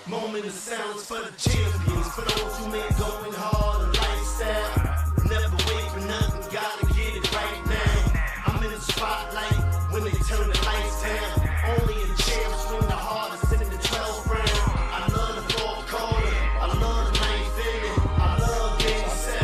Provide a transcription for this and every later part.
Moment of silence for the champions, for those who ain't going hard, a lifestyle. Never wait for nothing, gotta get it right now. I'm in the spotlight when they turn the lights down. Only a champ swing the hardest in the 12th round. I love the fourth quarter, I love the ninth inning, I love game 7.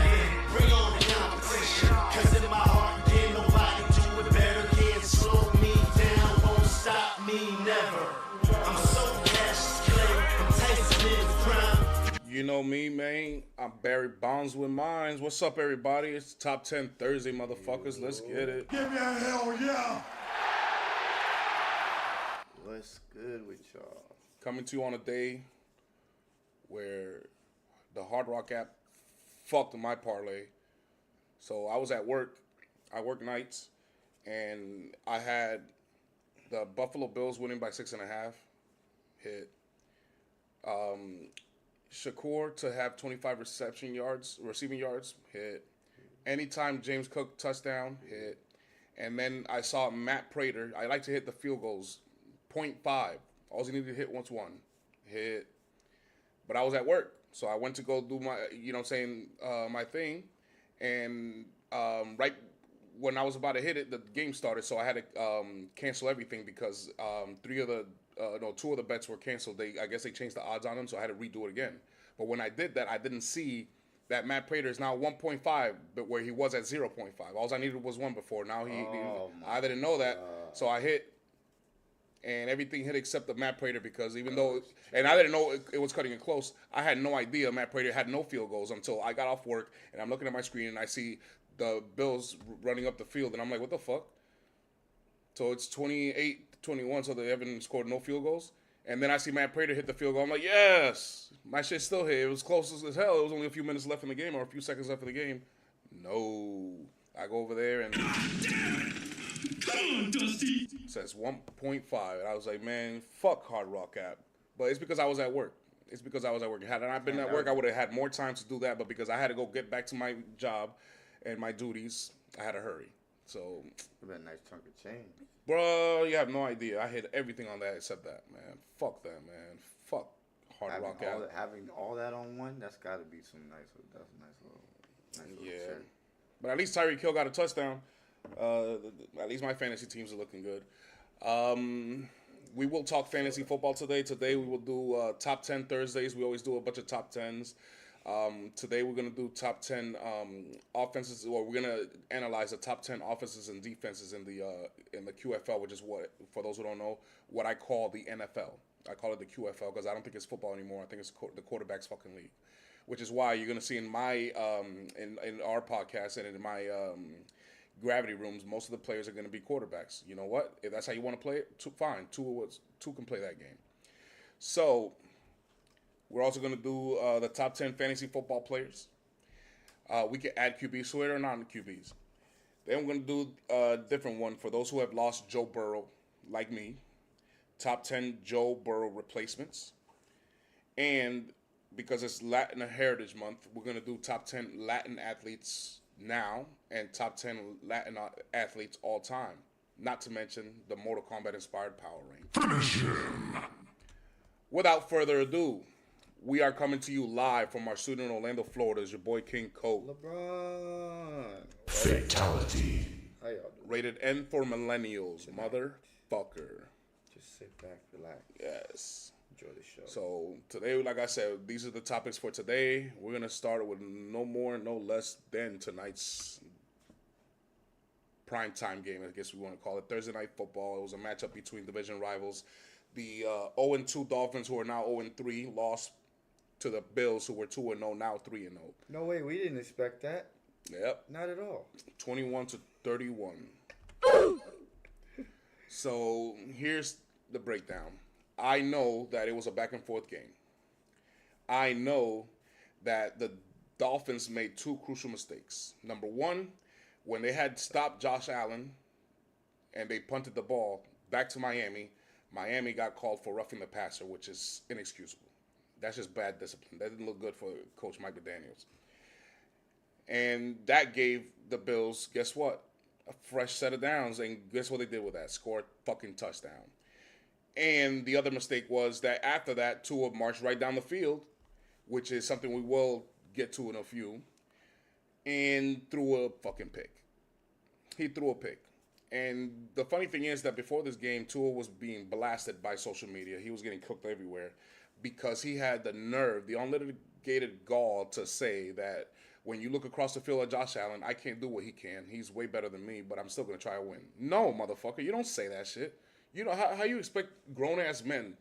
Bring on the competition, cause in my heart, yeah, nobody do it better. Can't slow me down, won't stop me, never. I'm so Cassius Clay, I'm Tyson in the prime. You know me, man. I'm Barry Bonds with Mines. What's up, everybody? It's Top 10 Thursday, motherfuckers. Let's get it. Give me a hell yeah! What's good with y'all? Coming to you on a day where the Hard Rock app fucked my parlay. So I was at work. I work nights. And I had the Buffalo Bills winning by 6.5. Hit. Shakur to have 25 receiving yards, hit. Anytime James Cook touchdown, hit. And then I saw Matt Prater. I like to hit the field goals, 0.5. All you need to hit once one, hit. But I was at work, so I went to go do my, my thing. And right when I was about to hit it, the game started, so I had to cancel everything because two of the bets were canceled. I guess they changed the odds on them, so I had to redo it again. But when I did that, I didn't see that Matt Prater is now 1.5, but where he was at 0.5. All I needed was one before. Now I didn't know that, so I hit, and everything hit except the Matt Prater because I didn't know it was cutting it close. I had no idea Matt Prater had no field goals until I got off work, and I'm looking at my screen, and I see the Bills running up the field, and I'm like, what the fuck? So it's 28-21, so they haven't scored no field goals. And then I see Matt Prater hit the field goal. I'm like, yes! My shit still hit. It was close as hell. It was only a few minutes left in the game or a few seconds left in the game. No. I go over there and it says 1.5. And I was like, man, fuck Hard Rock app. But it's because I was at work. Had I not been at work, I would have had more time to do that. But because I had to go get back to my job and my duties, I had to hurry. So, What a nice chunk of change. bro, you have no idea. I hit everything on that except that, man. Fuck that, man. Fuck Hard Rock app. Having all that on one, that's got to be some nice. That's a nice little Yeah. check. But at least Tyreek Hill got a touchdown. At least my fantasy teams are looking good. We will talk fantasy football today. Today we will do top 10 Thursdays. We always do a bunch of top 10s. Today we're going to do top 10 offenses, or we're going to analyze the top 10 offenses and defenses in the QFL, which is what, for those who don't know, what I call the NFL. I call it the QFL because I don't think it's football anymore. I think it's the quarterback's fucking league, which is why you're going to see in my in our podcast and in my gravity rooms, most of the players are going to be quarterbacks. You know what? If that's how you want to play it, fine. Two can play that game. So we're also going to do the top 10 fantasy football players. We can add QBs to it or non-QBs. Then we're going to do a different one for those who have lost Joe Burrow, like me. Top 10 Joe Burrow replacements. And because it's Latin Heritage Month, we're going to do top 10 Latin athletes now and top 10 Latin athletes all time. Not to mention the Mortal Kombat inspired power rank. Finish him! Without further ado, we are coming to you live from our studio in Orlando, Florida. It's your boy King Coke. LeBron. Fatality. How y'all doing? Rated N for millennials, motherfucker. Just sit back, relax, Yes. enjoy the show. So today, like I said, these are the topics for today. We're gonna start with no more, no less than tonight's primetime game, I guess we want to call it, Thursday Night Football. It was a matchup between division rivals. The 0-2 Dolphins, who are now 0-3, lost to the Bills, who were 2-0, now 3-0. No way, we didn't expect that. Yep, Not at all. 21-31. So here's the breakdown. I know that it was a back and forth game. I know that the Dolphins made two crucial mistakes. Number one, when they had stopped Josh Allen and they punted the ball back to Miami, Miami got called for roughing the passer, which is inexcusable. That's just bad discipline. That didn't look good for Coach Mike McDaniels. And that gave the Bills, guess what? A fresh set of downs. And guess what they did with that? Scored fucking touchdown. And the other mistake was that after that, Tua marched right down the field, which is something we will get to in a few, and threw a fucking pick. He threw a pick. And the funny thing is that before this game, Tua was being blasted by social media. He was getting cooked everywhere because he had the nerve, the unlitigated gall to say that when you look across the field at Josh Allen, I can't do what he can. He's way better than me, but I'm still going to try to win. No, motherfucker, you don't say that shit. You know, how you expect grown-ass men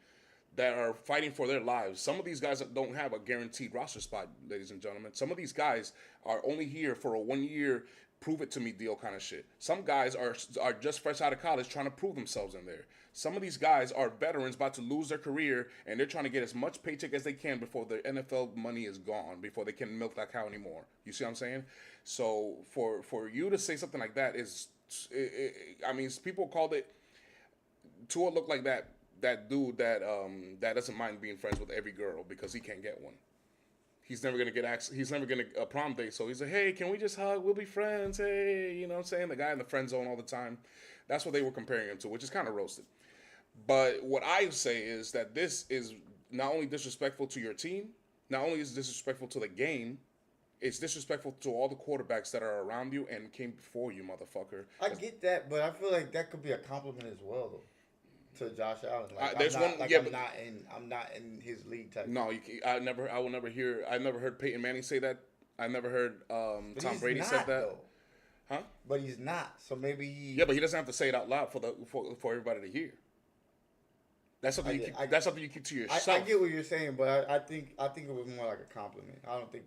that are fighting for their lives. Some of these guys don't have a guaranteed roster spot, ladies and gentlemen. Some of these guys are only here for a 1-year prove it to me deal kind of shit. Some guys are just fresh out of college trying to prove themselves in there. Some of these guys are veterans about to lose their career and they're trying to get as much paycheck as they can before their NFL money is gone, before they can milk that cow anymore. You see what I'm saying? So for you to say something like that is, I mean, people called it. Tua looked like that dude that doesn't mind being friends with every girl because he can't get one. He's never gonna get he's never gonna a prom date. So he's like, hey, can we just hug? We'll be friends. Hey, you know what I'm saying? The guy in the friend zone all the time. That's what they were comparing him to, which is kind of roasted. But what I say is that this is not only disrespectful to your team, not only is it disrespectful to the game, it's disrespectful to all the quarterbacks that are around you and came before you, motherfucker. I get that, but I feel like that could be a compliment as well, though. To Josh Allen, I'm not in his league type. No, I will never hear. I never heard Peyton Manning say that. I never heard Tom Brady said that. Though. Huh? But he's not. So maybe he. Yeah, but he doesn't have to say it out loud for everybody to hear. That's something that's something you keep to yourself. I get what you're saying, but I think it was more like a compliment. I don't think.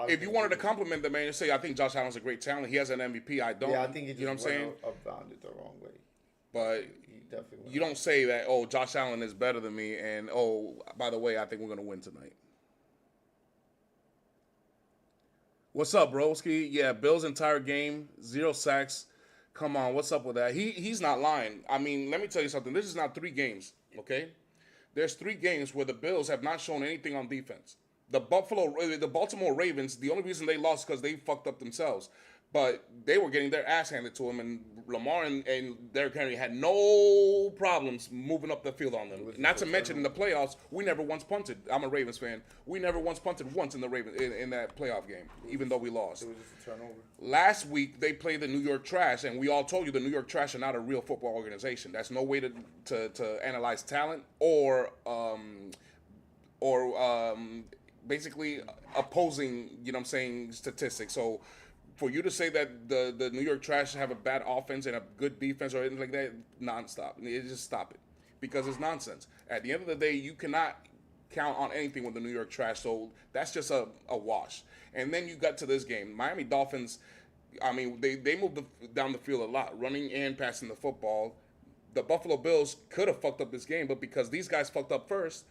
If you wanted to compliment the man, you say, I think Josh Allen's a great talent. He has an MVP. I don't. Yeah, I think he just you know what I'm saying? Abound it the wrong way. But you don't say that, oh, Josh Allen is better than me, and, oh, by the way, I think we're going to win tonight. What's up, broski? Yeah, Bills' entire game, 0 sacks. Come on, what's up with that? He's not lying. I mean, let me tell you something. This is not 3 games, okay? There's 3 games where the Bills have not shown anything on defense. The Baltimore Ravens, the only reason they lost is because they fucked up themselves. But they were getting their ass handed to them, and Lamar and Derrick Henry had no problems moving up the field on them. Not to mention in the playoffs, we never once punted. I'm a Ravens fan. We never once punted once in the in that playoff game, even though we lost. It was just a turnover. Last week they played the New York Trash, and we all told you the New York Trash are not a real football organization. That's no way to analyze talent or basically opposing, you know what I'm saying, statistics. So for you to say that the New York Trash have a bad offense and a good defense or anything like that, nonstop. Just stop it. Because it's nonsense. At the end of the day, you cannot count on anything with the New York Trash, so that's just a wash. And then you got to this game. Miami Dolphins, I mean, they moved down the field a lot, running and passing the football. The Buffalo Bills could have fucked up this game, but because these guys fucked up first,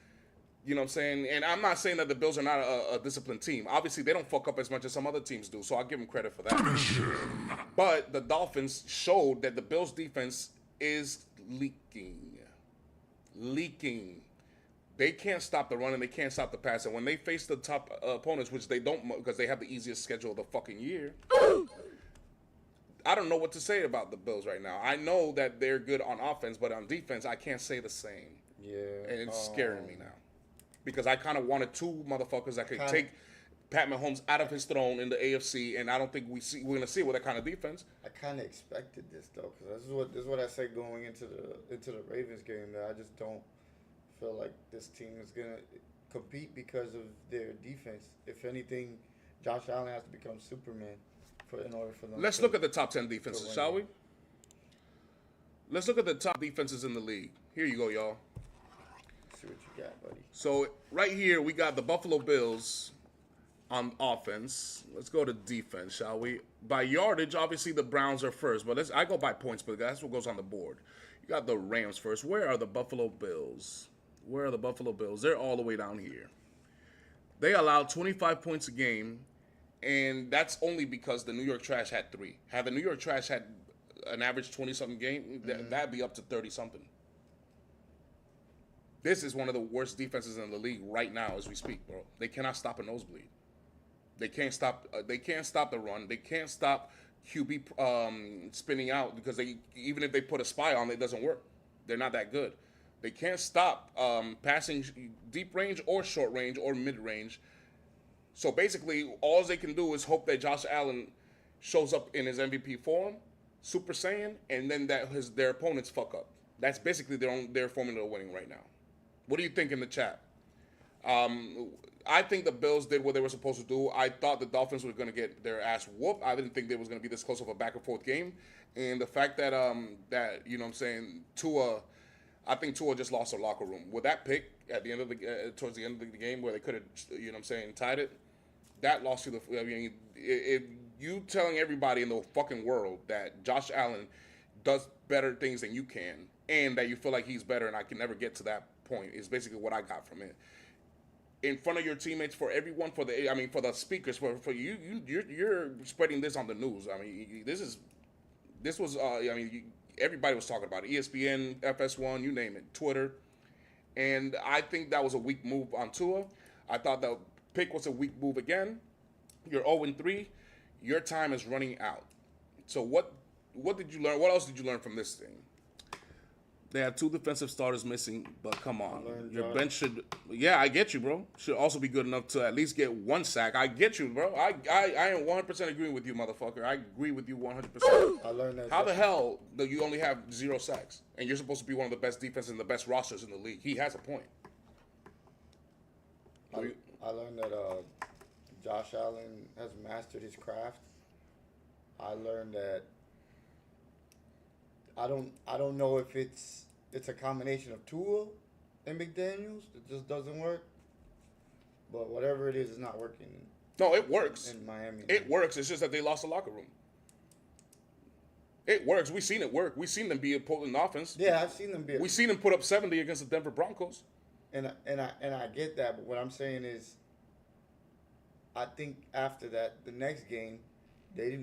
you know what I'm saying? And I'm not saying that the Bills are not a disciplined team. Obviously, they don't fuck up as much as some other teams do, so I'll give them credit for that. But the Dolphins showed that the Bills' defense is leaking. They can't stop the run and they can't stop the pass. And when they face the top opponents, which they don't because they have the easiest schedule of the fucking year, I don't know what to say about the Bills right now. I know that they're good on offense, but on defense, I can't say the same. Yeah. And it's scaring me now. Because I kind of wanted 2 motherfuckers that could take Pat Mahomes out of his throne in the AFC, and I don't think we're going to see it with that kind of defense. I kind of expected this though, because this is what I said going into the Ravens game, that I just don't feel like this team is going to compete because of their defense. If anything, Josh Allen has to become Superman in order for them. Let's look at the top 10 defenses, shall we? Let's look at the top defenses in the league. Here you go, y'all. See what you got, buddy. So right here we got the Buffalo Bills on offense. Let's go to defense, shall we? By yardage, obviously the Browns are first, but I go by points, but that's what goes on the board. You got the Rams first. Where are the Buffalo Bills? They're all the way down here. They allow 25 points a game, and that's only because the New York Trash had 3. Had the New York Trash had an average 20-something game, that'd be up to 30-something. This is one of the worst defenses in the league right now as we speak, bro. They cannot stop a nosebleed. They can't stop the run. They can't stop QB spinning out because even if they put a spy on it doesn't work. They're not that good. They can't stop passing deep range or short range or mid range. So basically, all they can do is hope that Josh Allen shows up in his MVP form, Super Saiyan, and then that their opponents fuck up. That's basically their formula of winning right now. What do you think in the chat? I think the Bills did what they were supposed to do. I thought the Dolphins were going to get their ass whooped. I didn't think there was going to be this close of a back and forth game. And the fact that that you know what I'm saying, I think Tua just lost their locker room with that pick at the end of the towards the end of the game where they could have, you know what I'm saying, tied it. That lost you the. I mean, if you telling everybody in the fucking world that Josh Allen does better things than you can, and that you feel like he's better, and I can never get to that point, is basically what I got from it. In front of your teammates, for everyone, for the speakers, for you're spreading this on the news. I mean, this was everybody was talking about it. ESPN, FS1, you name it, Twitter, and I think that was a weak move on Tua. I thought the pick was a weak move again. You're 0-3. Your time is running out. So what did you learn? What else did you learn from this thing? They have 2 defensive starters missing, but come on. Your bench should... Yeah, I get you, bro. Should also be good enough to at least get 1 sack. I get you, bro. I am 100% agreeing with you, motherfucker. I agree with you 100%. I learned that. How the hell do you only have 0 sacks? And you're supposed to be one of the best defenses and the best rosters in the league. He has a point. I learned that Josh Allen has mastered his craft. I learned that I don't know if it's a combination of Tua and McDaniels that just doesn't work. But whatever it is, it's not working. No, it works. In Miami. It works. It's just that they lost the locker room. It works. We've seen it work. We've seen them be a potent offense. Yeah, I've seen them be. We've seen them put up 70 against the Denver Broncos. And I get that, but what I'm saying is, I think after that, the next game, they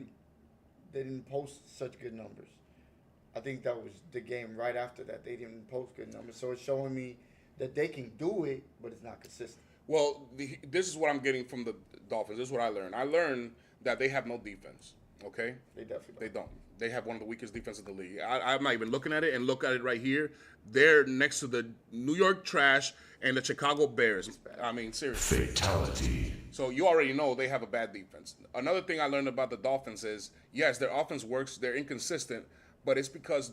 didn't post such good numbers. I think that was the game right after that. They didn't post good numbers. So it's showing me that they can do it, but it's not consistent. Well, this is what I'm getting from the Dolphins. This is what I learned. I learned that they have no defense, okay? They definitely don't. They have one of the weakest defenses in the league. I'm not even looking at it, and look at it right here. They're next to the New York Trash and the Chicago Bears. I mean, seriously. Fatality. So you already know they have a bad defense. Another thing I learned about the Dolphins is, yes, their offense works. They're inconsistent. But it's because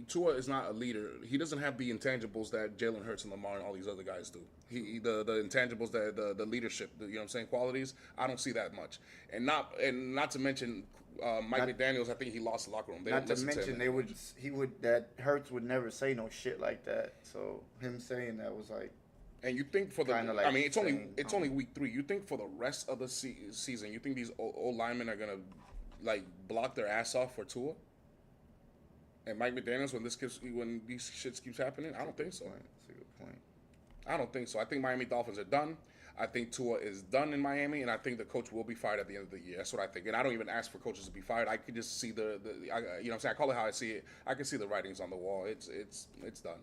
Tua is not a leader. He doesn't have the intangibles that Jalen Hurts and Lamar and all these other guys do. The intangibles, the leadership, you know what I'm saying, qualities, I don't see that much. And not to mention Mike McDaniels, I think he lost the locker room. Not to mention Hurts would never say no shit like that. So him saying that was like. And you think for the, like I mean, it's only week 3. You think for the rest of the season, you think these old linemen are gonna like block their ass off for Tua? And Mike McDaniels, when these shits keeps happening, I don't think so. That's a good point. I don't think so. I think Miami Dolphins are done. I think Tua is done in Miami, and I think the coach will be fired at the end of the year. That's what I think. And I don't even ask for coaches to be fired. I could just see you know what I'm saying? I call it how I see it. I can see the writings on the wall. It's done.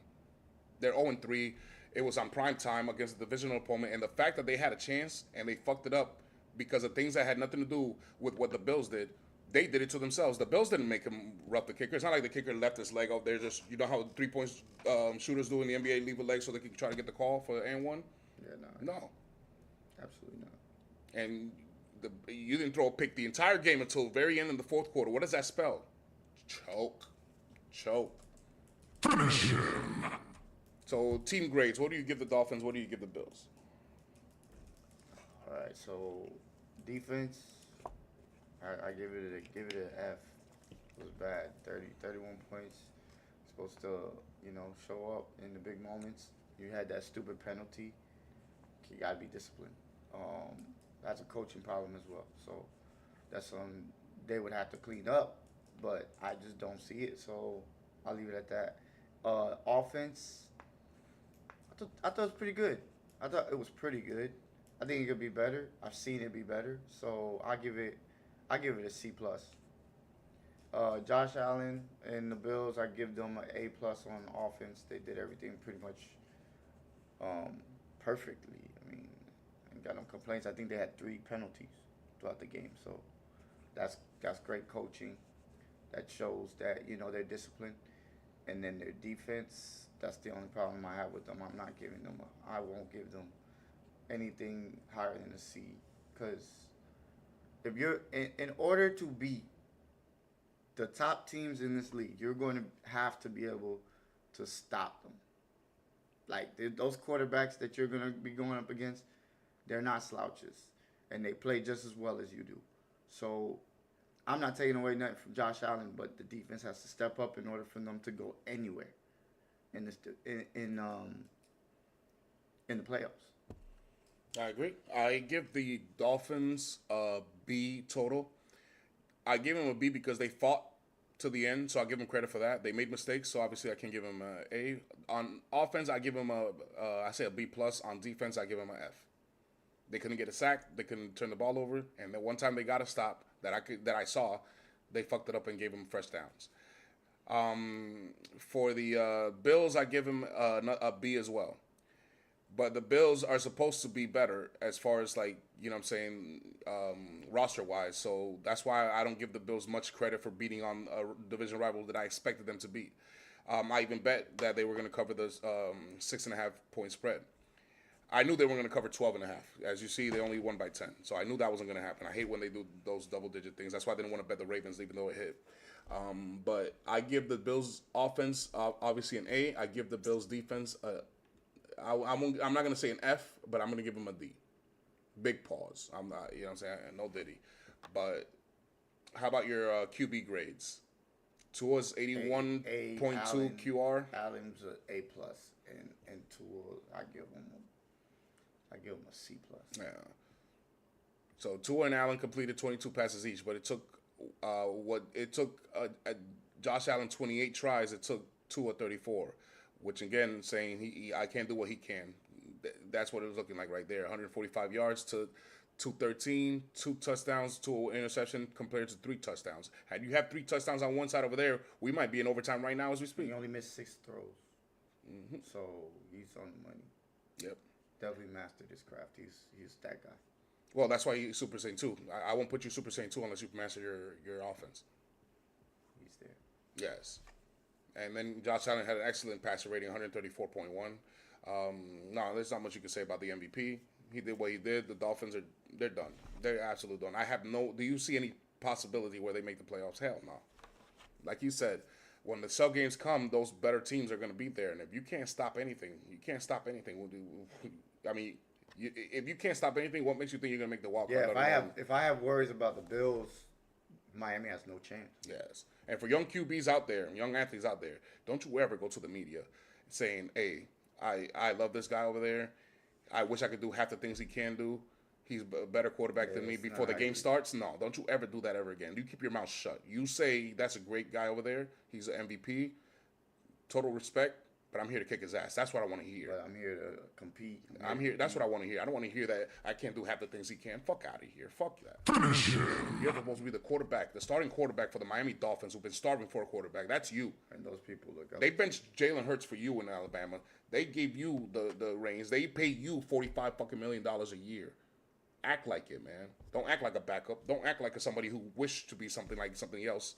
They're 0-3. It was on prime time against a divisional opponent, and the fact that they had a chance and they fucked it up because of things that had nothing to do with what the Bills did. They did it to themselves. The Bills didn't make him rough the kicker. It's not like the kicker left his leg out there. Just, you know how 3-point shooters do in the NBA, leave a leg so they can try to get the call for and one? Yeah, no. Absolutely not. And you didn't throw a pick the entire game until very end in the fourth quarter. What does that spell? Choke. Finish him. So, team grades. What do you give the Dolphins? What do you give the Bills? All right, so defense, I give it an F. It was bad. 31 points. Supposed to, show up in the big moments. You had that stupid penalty. You gotta be disciplined. That's a coaching problem as well. So that's something they would have to clean up. But I just don't see it. So I'll leave it at that. Offense, I thought it was pretty good. I thought it was pretty good. I think it could be better. I've seen it be better. So I give it a C+. Josh Allen and the Bills, I give them an A+ on offense. They did everything pretty much perfectly. I mean, I got no complaints. I think they had 3 penalties throughout the game. So that's great coaching. That shows that they're disciplined. and then their defense. That's the only problem I have with them. I'm not giving them. I won't give them anything higher than a C, because if you're in order to beat the top teams in this league, you're going to have to be able to stop them. Like those quarterbacks that you're going to be going up against, they're not slouches, and they play just as well as you do. So I'm not taking away nothing from Josh Allen, but the defense has to step up in order for them to go anywhere in this in the playoffs. I agree. I give the Dolphins a B total. I give them a B because they fought to the end, so I'll give them credit for that. They made mistakes, so obviously I can give them a A. On offense, I give them I say a B plus. On defense, I give them a F. They couldn't get a sack. They couldn't turn the ball over, and the one time they got a stop that I saw, they fucked it up and gave them fresh downs. For the Bills, I give them a B as well. But the Bills are supposed to be better as far as, like, you know what I'm saying, roster-wise. So that's why I don't give the Bills much credit for beating on a division rival that I expected them to beat. I even bet that they were going to cover the 6.5 point spread. I knew they were going to cover 12.5. As you see, they only won by 10. So I knew that wasn't going to happen. I hate when they do those double-digit things. That's why I didn't want to bet the Ravens, even though it hit. But I give the Bills offense obviously an A. I give the Bills defense I'm not going to say an F, but I'm going to give them a D. Big pause. I'm not, you know what I'm saying? No Diddy. But how about your QB grades? Tua's 81.2 QR. Allen's an A plus, and Tua, I give him a C plus. Yeah. So Tua and Allen completed 22 passes each, but it took Josh Allen 28 tries. It took Tua 34. Which, again, saying I can't do what he can. That's what it was looking like right there. 145 yards to 213, 2 touchdowns to an interception compared to 3 touchdowns. Had you have 3 touchdowns on one side over there, we might be in overtime right now as we speak. He only missed 6 throws. Mm-hmm. So he's on the money. Yep. Definitely mastered his craft. He's that guy. Well, that's why he's Super Saiyan 2. I won't put you Super Saiyan 2 unless you master your offense. He's there. Yes. And then Josh Allen had an excellent passer rating, 134.1. No, there's not much you can say about the MVP. He did what he did. The Dolphins they're done. They're absolutely done. Do you see any possibility where they make the playoffs? Hell no. Like you said, when the sub games come, those better teams are going to be there. And if you can't stop anything, you can't stop anything. If you can't stop anything, what makes you think you're going to make the wild card? Yeah, if I have worries about the Bills, Miami has no chance. Yes. And for young QBs out there, young athletes out there, don't you ever go to the media saying, hey, I love this guy over there. I wish I could do half the things he can do. He's a better quarterback than me before the game starts. No, don't you ever do that ever again. You keep your mouth shut. You say that's a great guy over there. He's an MVP. Total respect. But I'm here to kick his ass. That's what I want to hear. But I'm here to compete. I'm here. That's what I want to hear. I don't want to hear that I can't do half the things he can. Fuck out of here. Fuck that. You're supposed to be the quarterback, the starting quarterback for the Miami Dolphins, who've been starving for a quarterback. That's you. And those people look up. They benched Jalen Hurts for you in Alabama. They gave you the reins. They pay you $45 million a year. Act like it, man. Don't act like a backup. Don't act like somebody who wished to be something like something else.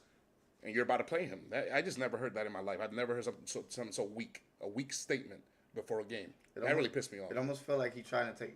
And you're about to play him. I just never heard that in my life. I've never heard something so weak. A weak statement before a game. That really pissed me off. It almost felt like he's trying to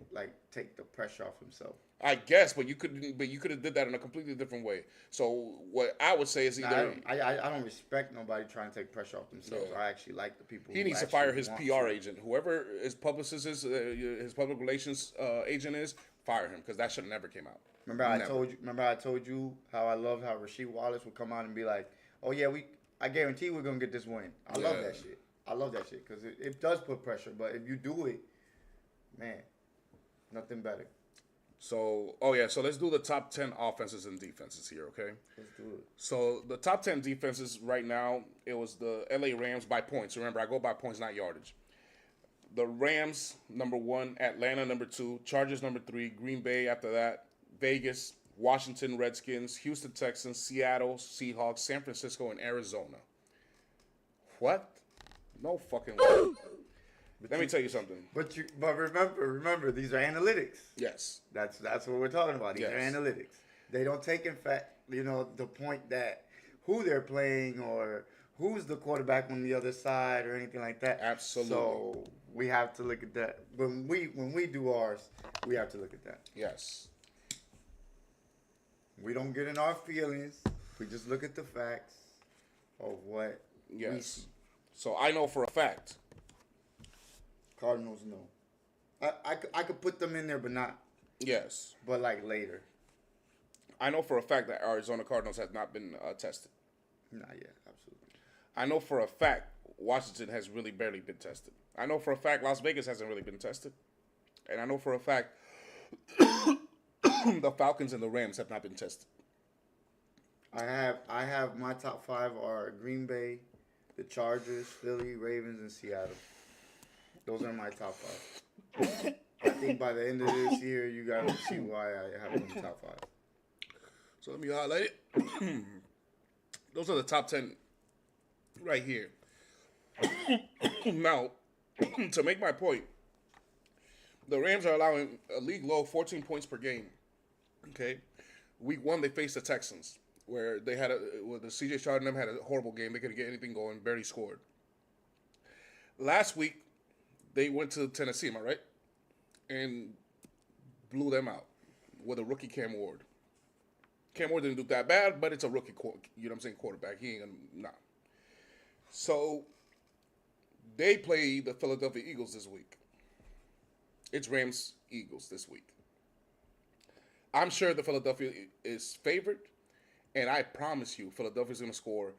take the pressure off himself. I guess, but you could have did that in a completely different way. So what I would say is either I don't respect nobody trying to take pressure off themselves. Yeah. I actually like the people. He needs to fire his PR agent, whoever his publicist is, his public relations agent is. Fire him, because that should have never came out. Remember I told you how I love how Rasheed Wallace would come out and be like, "Oh yeah, I guarantee we're gonna get this win." I love that shit. I love that shit because it does put pressure. But if you do it, man, nothing better. So, so let's do the top 10 offenses and defenses here, okay? Let's do it. So the top 10 defenses right now, it was the LA Rams by points. Remember, I go by points, not yardage. The Rams, number 1, Atlanta, number 2, Chargers, number 3, Green Bay after that, Vegas, Washington Redskins, Houston Texans, Seattle Seahawks, San Francisco, and Arizona. What? No fucking way. Let me tell you something. But remember, these are analytics. Yes. That's what we're talking about. These are analytics. They don't take in fact, the point that who they're playing or who's the quarterback on the other side or anything like that. Absolutely. So we have to look at that. When we do ours, we have to look at that. Yes. We don't get in our feelings. We just look at the facts of what we Yes. see. So I know for a fact. Cardinals, no. I could put them in there, but not. Yes. But like later. I know for a fact that Arizona Cardinals has not been tested. Not yet, absolutely. I know for a fact Washington has really barely been tested. I know for a fact Las Vegas hasn't really been tested. And I know for a fact the Falcons and the Rams have not been tested. I have my top 5 are Green Bay, the Chargers, Philly, Ravens, and Seattle. Those are my top 5. I think by the end of this year, you gotta see why I have them in top 5. So let me highlight it. Those are the top 10 right here. Now, to make my point, the Rams are allowing a league low 14 points per game. Okay? Week 1, they faced the Texans, where they had the CJ Stroud and them had a horrible game. They couldn't get anything going, barely scored. Last week, they went to Tennessee, am I right? And blew them out with a rookie Cam Ward. Cam Ward didn't do that bad, but it's a rookie, you know what I'm saying, quarterback. He ain't gonna, nah. So, they play the Philadelphia Eagles this week. It's Rams-Eagles this week. I'm sure the Philadelphia is favored, and I promise you, Philadelphia's gonna score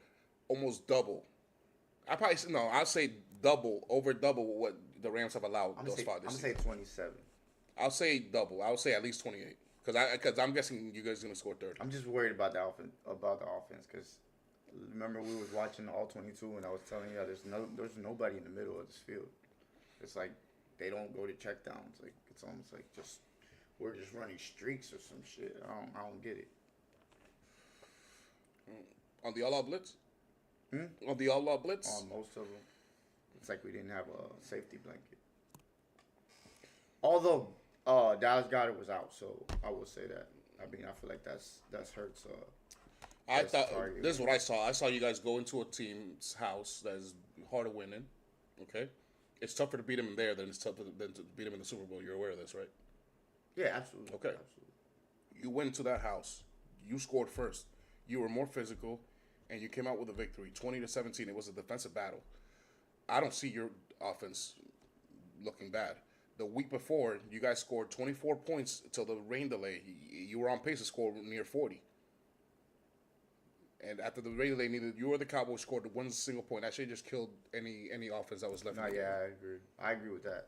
almost double. I'll say over double what the Rams have allowed thus far this I'm year. gonna say 27. I'll say double. I'll say at least 28. Because I'm guessing you guys are gonna score 30. I'm just worried about the offense. Because remember we was watching the All 22, and I was telling you there's nobody in the middle of this field. It's like they don't go to checkdowns. Like it's almost like we're just running streaks or some shit. I don't get it. On the all-out blitz? On the all-out blitz? On most of them, it's like we didn't have a safety blanket. Although Dallas Goedert was out, so I will say that. I mean, I feel like that's Hurts. I That's thought target. this is what I saw. I saw you guys go into a team's house that is hard to win in. Okay, it's tougher to beat them in there than it's tougher than to beat them in the Super Bowl. You're aware of this, right? Yeah, absolutely. Okay. Absolutely. You went into that house. You scored first. You were more physical, and you came out with a victory, 20-17. It was a defensive battle. I don't see your offense looking bad. The week before, you guys scored 24 points until the rain delay. You were on pace to score near 40. And after the rain delay, neither you or the Cowboys scored one single point. That shit just killed any offense that was left. No, yeah, I agree. I agree with that.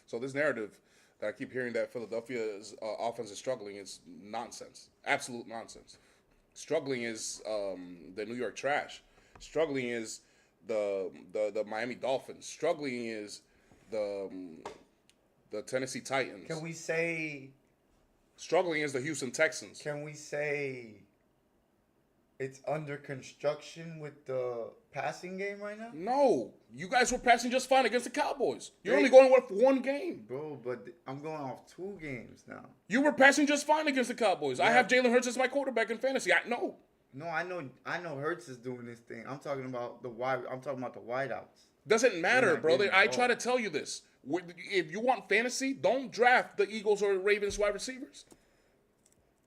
So this narrative that I keep hearing that Philadelphia's offense is struggling is nonsense. Absolute nonsense. Struggling is the New York Trash. Struggling is the Miami Dolphins. Struggling is the Tennessee Titans. Can we say Struggling is the Houston Texans. it's under construction with the passing game right now? No, you guys were passing just fine against the Cowboys. You're They- only going with one game. Bro, but I'm going off 2 games now. You were passing just fine against the Cowboys. I Yeah. have Jalen Hurts as my quarterback in fantasy. I know. No, I know Hurts is doing this thing. I'm talking about the wideouts. Doesn't matter, not brother. getting I involved. try to tell you this. If you want fantasy, don't draft the Eagles or Ravens wide receivers.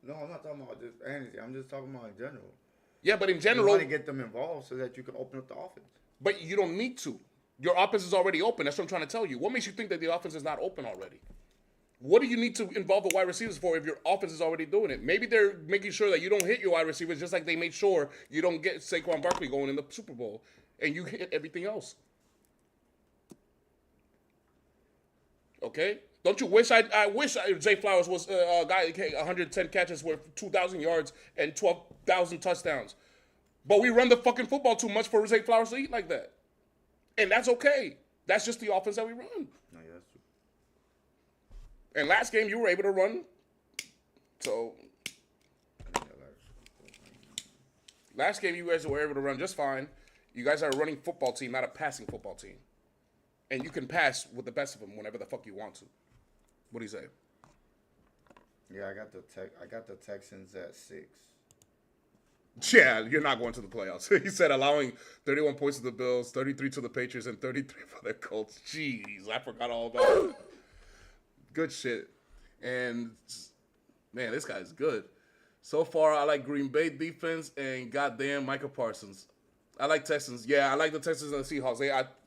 No, I'm not talking about just fantasy. I'm just talking about in general. Yeah, but in You general, want to get them involved so that you can open up the offense. but you don't need to. Your offense is already open. That's what I'm trying to tell you. What makes you think that the offense is not open already? What do you need to involve the wide receivers for if your offense is already doing it? Maybe they're making sure that you don't hit your wide receivers just like they made sure you don't get Saquon Barkley going in the Super Bowl and you hit everything else. Okay? Don't you wish I wish Zay Flowers was a guy that had 110 catches with 2,000 yards and 12,000 touchdowns. But we run the fucking football too much for Zay Flowers to eat like that. And that's okay. That's just the offense that we run. No, yeah, that's true. And last game, you were able to run. So, last game, you guys were able to run just fine. You guys are a running football team, not a passing football team. And you can pass with the best of them whenever the fuck you want to. What do you say? Yeah, I got the Texans at 6. Yeah, you're not going to the playoffs. He said allowing 31 points to the Bills, 33 to the Patriots, and 33 for the Colts. Jeez, I forgot all about it. Good shit. And, man, this guy's good. So far, I like Green Bay defense and goddamn Micah Parsons. I like Texans. Yeah, I like the Texans and the Seahawks.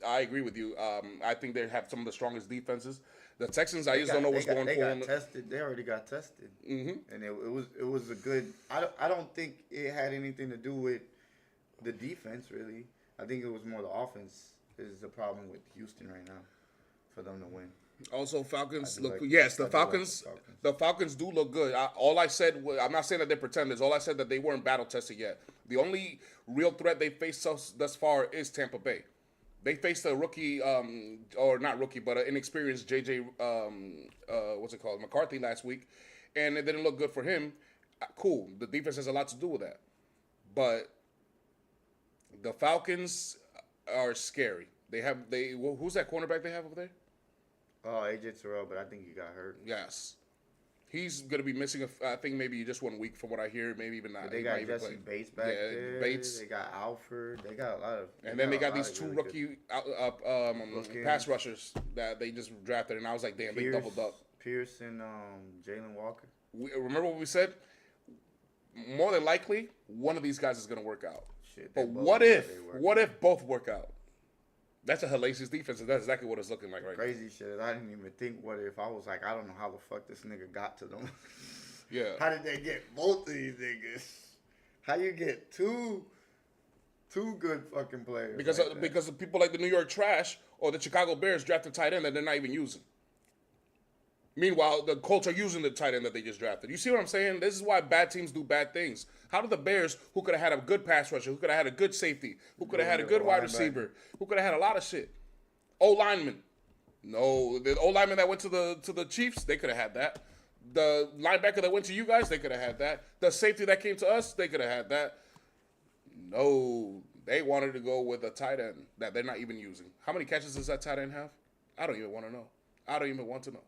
I agree with you. I think they have some of the strongest defenses. The Texans, I just don't know what's going They on. got tested. They already got tested, and it was a good. I don't think it had anything to do with the defense really. I think it was more the offense is the problem with Houston right now for them to win. Also, Falcons look. like- Yes, I the do like the Falcons. Falcons. The Falcons do look good. All I said was, I'm not saying that they're pretenders. All I said that they weren't battle tested yet. The only real threat they faced thus far is Tampa Bay. They faced a rookie, or not rookie, but an inexperienced JJ, what's it called, McCarthy last week, and it didn't look good for him. Cool. The defense has a lot to do with that, but the Falcons are scary. Who's that cornerback they have over there? Oh, AJ Terrell, but I think he got hurt. Yes. He's going to be missing, I think, maybe just 1 week from what I hear. Maybe even not. But they He got might even Jesse play. Bates back Yeah, there. Bates. They got Alford. They got a lot of. And then they got a lot these of two really good- rookie pass rushers that they just drafted. And I was like, damn, they doubled up. Pierce and Jalen Walker. Remember what we said? More than likely, one of these guys is going to work out. Shit, they But both what look if? like they work What out. if both work out? That's a hellacious defense, and that's exactly what it's looking like right now. Crazy shit. I didn't even think what if I was like, I don't know how the fuck this nigga got to them. Yeah. How did they get both of these niggas? How you get two good fucking players? Because like that? because of people like the New York Trash or the Chicago Bears drafted tight end that they're not even using. Meanwhile, the Colts are using the tight end that they just drafted. You see what I'm saying? This is why bad teams do bad things. How did the Bears, who could have had a good pass rusher, who could have had a good safety, who could have had a good wide receiver, who could have had a lot of shit, O-lineman. No, the O-lineman that went to the Chiefs, they could have had that. The linebacker that went to you guys, they could have had that. The safety that came to us, they could have had that. No, they wanted to go with a tight end that they're not even using. How many catches does that tight end have? I don't even want to know. I don't even want to know.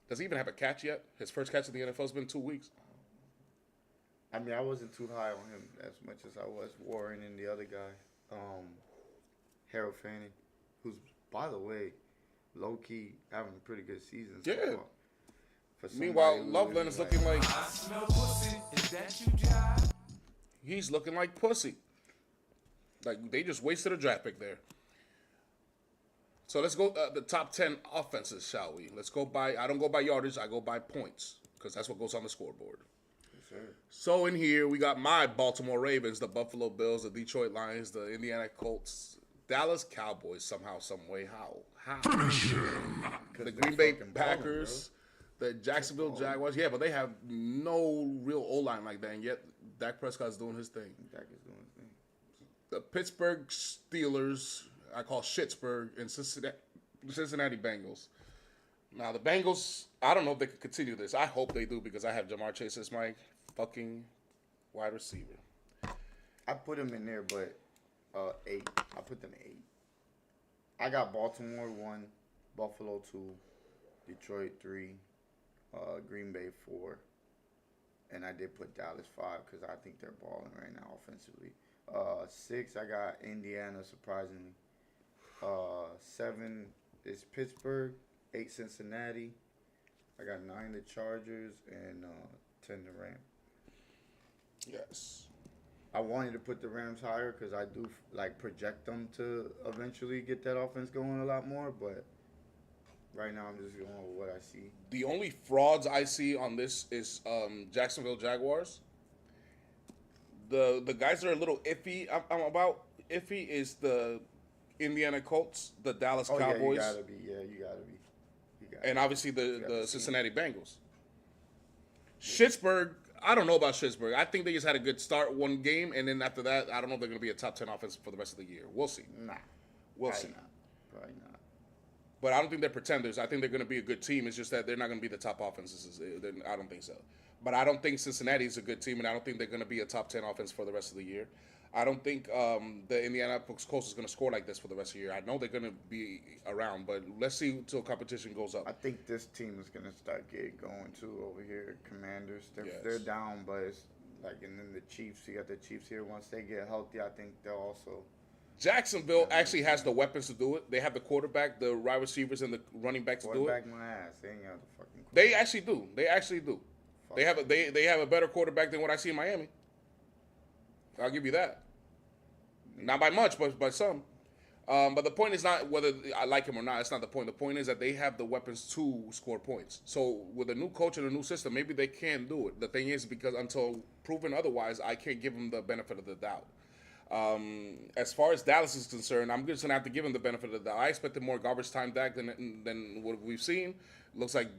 Does he even have a catch yet? His first catch in the NFL has been 2 weeks. I mean, I wasn't too high on him as much as I was Warren and the other guy, Harold Fanning, who's, by the way, low key having a pretty good season. So Yeah. far. For somebody Meanwhile, who Loveland is looking like I smell pussy. Is that you, John? he's looking like pussy. Like they just wasted a draft pick there. So let's go the top 10 offenses, shall we? Let's go by. I don't go by yardage. I go by points because that's what goes on the scoreboard. Sure. So in here we got my Baltimore Ravens, the Buffalo Bills, the Detroit Lions, the Indiana Colts, Dallas Cowboys. Somehow, some way, how? The Green Bay fucking balling, Packers, the Jacksonville Jaguars. Yeah, but they have no real O-line like that, and yet Dak Prescott's doing his thing. Dak is doing his thing. The Pittsburgh Steelers, I call Schittsburg, and Cincinnati Bengals. Now, the Bengals, I don't know if they could continue this. I hope they do because I have Jamar Chase as my fucking wide receiver. I put him in there, but 8. I put them 8. I got Baltimore 1, Buffalo 2, Detroit 3, Green Bay 4, and I did put Dallas 5 because I think they're balling right now offensively. 6, I got Indiana, surprisingly. 7 is Pittsburgh, 8 Cincinnati. I got 9 the Chargers and 10 the Rams. Yes. I wanted to put the Rams higher because I do like project them to eventually get that offense going a lot more. But right now, I'm just going with what I see. The only frauds I see on this is Jacksonville Jaguars. The guys that are a little iffy is the Indiana Colts, the Dallas Cowboys, Yeah, you gotta be. Yeah, you gotta be. You gotta and obviously got the the Cincinnati Bengals. Schittsburg, I don't know about Schittsburg. I think they just had a good start one game, and then after that, I don't know if they're going to be a top 10 offense for the rest of the year. We'll see. Nah. We'll Probably see. not. Probably not. But I don't think they're pretenders. I think they're going to be a good team. It's just that they're not going to be the top offenses. I don't think so. But I don't think Cincinnati is a good team, and I don't think they're going to be a top 10 offense for the rest of the year. I don't think the Indianapolis Colts is going to score like this for the rest of the year. I know they're going to be around, but let's see until competition goes I up. think this team is gonna start getting going too over here. Commanders, Yes. they're down, but it's like, and then the Chiefs. You got the Chiefs here. Once they get healthy, I think they'll also. Jacksonville actually has the weapons to do it. They have the quarterback, the wide receivers, and the running back to do it. Quarterback my ass. They ain't got the fucking. They actually do. They actually do. Fuck. They have a better quarterback than what I see in Miami. I'll give you that. Not by much, but by some. But the point is not whether I like him or not. It's not the point. The point is that they have the weapons to score points. So with a new coach and a new system, maybe they can do it. The thing is, because until proven otherwise, I can't give them the benefit of the doubt. As far as Dallas is concerned, I'm just gonna have to give him the benefit of the doubt. I expected more garbage time Dak than what we've seen. Looks like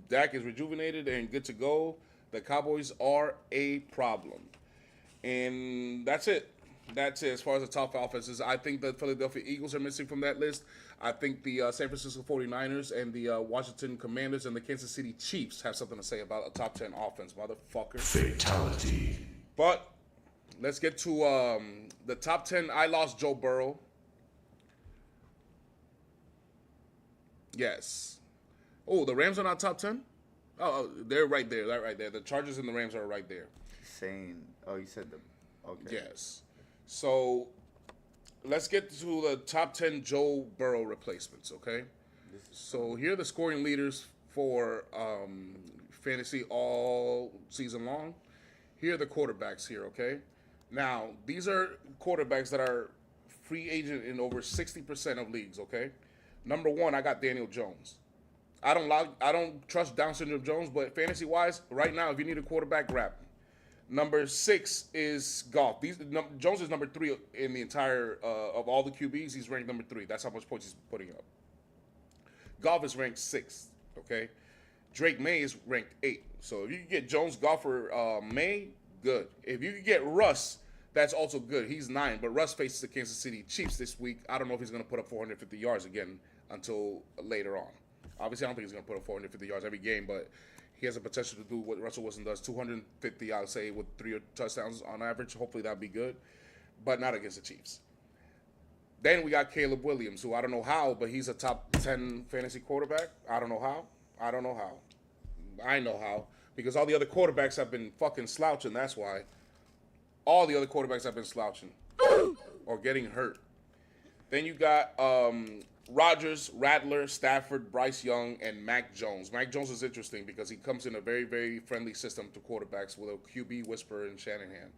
Dak is rejuvenated and good to go. The Cowboys are a problem, and that's it. That's it as far as the top offenses. I think the Philadelphia Eagles are missing from that list. I think the San Francisco 49ers and the Washington Commanders and the Kansas City Chiefs have something to say about a top 10 offense, motherfucker. Fatality. But let's get to the top 10. I lost Joe Burrow. Yes. Oh, the Rams are not top 10? Oh, they're right there. That right there. The Chargers and the Rams are right there. Saying, oh, you said the. Okay. Yes. So let's get to the top 10 Joe Burrow replacements, okay? So here are the scoring leaders for fantasy all season long. Here are the quarterbacks here, okay? Now, these are quarterbacks that are free agent in over 60% of leagues, okay? Number 1, I got Daniel Jones. I don't trust Down syndrome Jones, but fantasy-wise, right now, if you need a quarterback, grab him. Number 6 is Goff. Jones is number 3 in the entire of all the QBs. He's ranked number 3. That's how much points he's putting up. Goff is ranked 6th. Okay, Drake May is ranked 8th. So if you can get Jones, Goff, or May, good. If you can get Russ, that's also good. He's 9, but Russ faces the Kansas City Chiefs this week. I don't know if he's going to put up 450 yards again until later on. Obviously, I don't think he's going to put up 450 yards every game, but he has the potential to do what Russell Wilson does, 250, I would say, with 3 touchdowns on average. Hopefully that'd be good, but not against the Chiefs. Then we got Caleb Williams, who I don't know how, but he's a top 10 fantasy quarterback. I don't know how. I don't know how. I know how, because all the other quarterbacks have been fucking slouching. That's why. All the other quarterbacks have been slouching or getting hurt. Then you got Rodgers, Rattler, Stafford, Bryce Young, and Mac Jones. Mac Jones is interesting because he comes in a very, very friendly system to quarterbacks with a QB whisperer in Shanahan.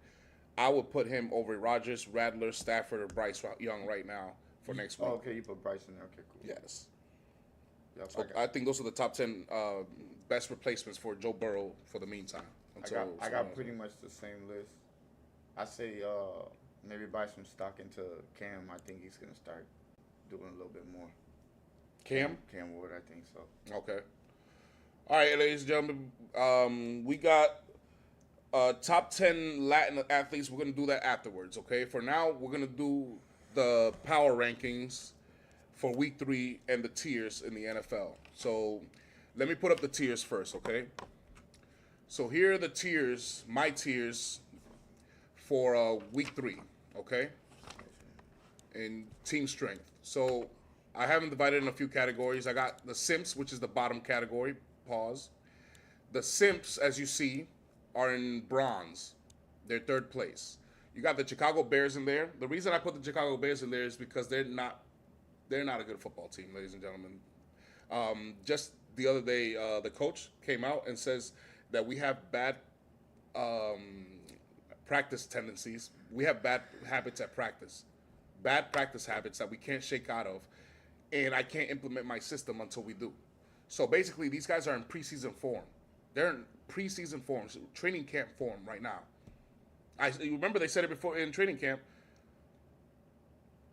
I would put him over Rodgers, Rattler, Stafford, or Bryce Young right now for next week. Oh, okay, you put Bryce in there. Okay, cool. Yes. Yep, So I think those are the top 10 best replacements for Joe Burrow for the meantime. I got pretty much the same list. I say maybe buy some stock into Cam. I think he's gonna start doing a little bit more. Cam? Cam Ward, I think so. Okay. All right, ladies and gentlemen, we got top 10 Latin athletes. We're going to do that afterwards, okay? For now, we're going to do the power rankings for week 3 and the tiers in the NFL. So let me put up the tiers first, okay? So here are the tiers, my tiers for week 3, okay? In team strength. So I have them divided in a few categories. I got the Simps, which is the bottom category. Pause. The Simps, as you see, are in bronze. They're 3rd place. You got the Chicago Bears in there. The reason I put the Chicago Bears in there is because they're not a good football team, ladies and gentlemen. Just the other day, the coach came out and says that we have bad practice tendencies. We have bad habits at practice. Bad practice habits that we can't shake out of, and I can't implement my system until we do. So basically, these guys are in preseason form. They're in preseason form, so training camp form right now. You remember they said it before in training camp.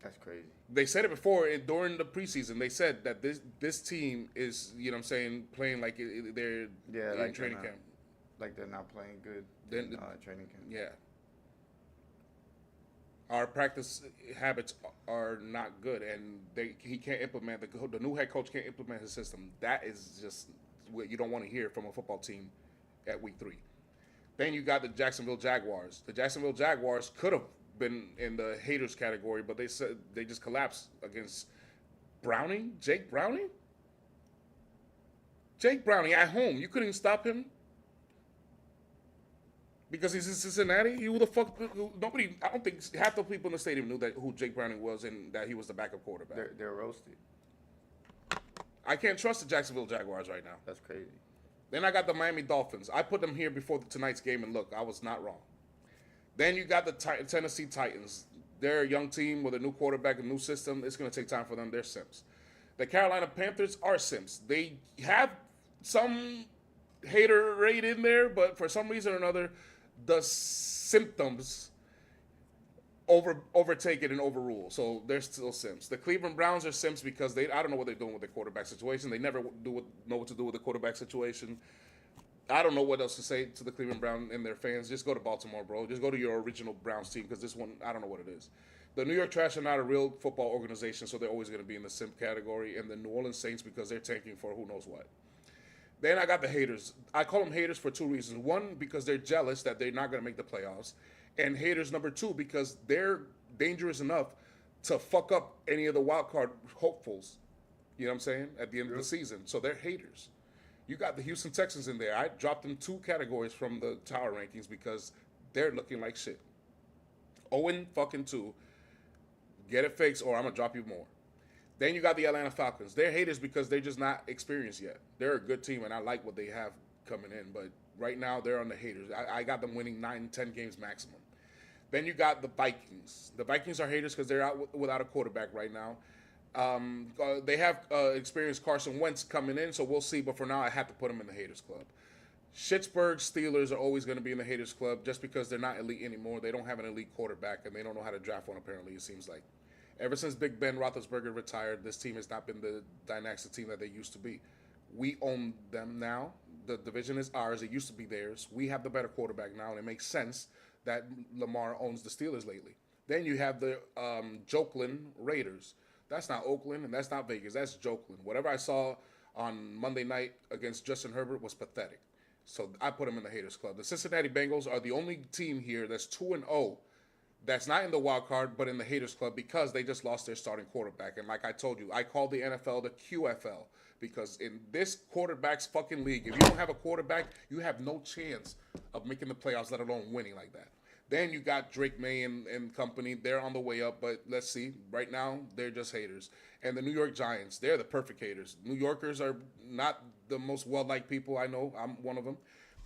That's crazy. They said it before during the preseason. They said that this team is, you know what I'm saying, playing like they're in training camp. Like they're not playing good in training camp. Yeah. Our practice habits are not good, and he can't implement, the new head coach can't implement his system. That is just what you don't want to hear from a football team at week 3. Then you got the Jacksonville Jaguars. The Jacksonville Jaguars could have been in the haters category, but they said they just collapsed against Browning, Jake Browning. Jake Browning at home, you couldn't stop him because he's in Cincinnati. Who the fuck? Nobody. I don't think half the people in the stadium knew that who Jake Browning was and that he was the backup quarterback. They're roasted. I can't trust the Jacksonville Jaguars right now. That's crazy. Then I got the Miami Dolphins. I put them here before tonight's game, and look, I was not wrong. Then you got the Tennessee Titans. They're a young team with a new quarterback, a new system. It's going to take time for them. They're simps. The Carolina Panthers are simps. They have some hater rate in there, but for some reason or another, the symptoms overtake it and overrule. So they're still simps. The Cleveland Browns are simps because I don't know what they're doing with their quarterback situation. They never know what to do with the quarterback situation. I don't know what else to say to the Cleveland Browns and their fans. Just go to Baltimore, bro. Just go to your original Browns team because this one, I don't know what it is. The New York Trash are not a real football organization, so they're always going to be in the simp category. And the New Orleans Saints because they're tanking for who knows what. Then I got the haters. I call them haters for two reasons. One, because they're jealous that they're not going to make the playoffs. And haters number two, because they're dangerous enough to fuck up any of the wild card hopefuls. You know what I'm saying? At the end of the season. So they're haters. You got the Houston Texans in there. I dropped them 2 categories from the tower rankings because they're looking like shit. 0-2. Get it fixed or I'm going to drop you more. Then you got the Atlanta Falcons. They're haters because they're just not experienced yet. They're a good team, and I like what they have coming in. But right now, they're on the haters. I got them winning 9-10 games maximum. Then you got the Vikings. The Vikings are haters because they're out without a quarterback right now. They have experienced Carson Wentz coming in, so we'll see. But for now, I have to put them in the haters club. Schittsburg Steelers are always going to be in the haters club just because they're not elite anymore. They don't have an elite quarterback, and they don't know how to draft one, apparently, it seems like. Ever since Big Ben Roethlisberger retired, this team has not been the dynastic team that they used to be. We own them now. The division is ours. It used to be theirs. We have the better quarterback now, and it makes sense that Lamar owns the Steelers lately. Then you have the Jokeland Raiders. That's not Oakland, and that's not Vegas. That's Jokeland. Whatever I saw on Monday night against Justin Herbert was pathetic. So I put them in the haters club. The Cincinnati Bengals are the only team here that's 2-0 that's not in the wild card, but in the haters club because they just lost their starting quarterback. And like I told you, I call the NFL the QFL because in this quarterback's fucking league, if you don't have a quarterback, you have no chance of making the playoffs, let alone winning like that. Then you got Drake May and company. They're on the way up, but let's see. Right now, they're just haters. And the New York Giants, they're the perfect haters. New Yorkers are not the most well-liked people I know. I'm one of them.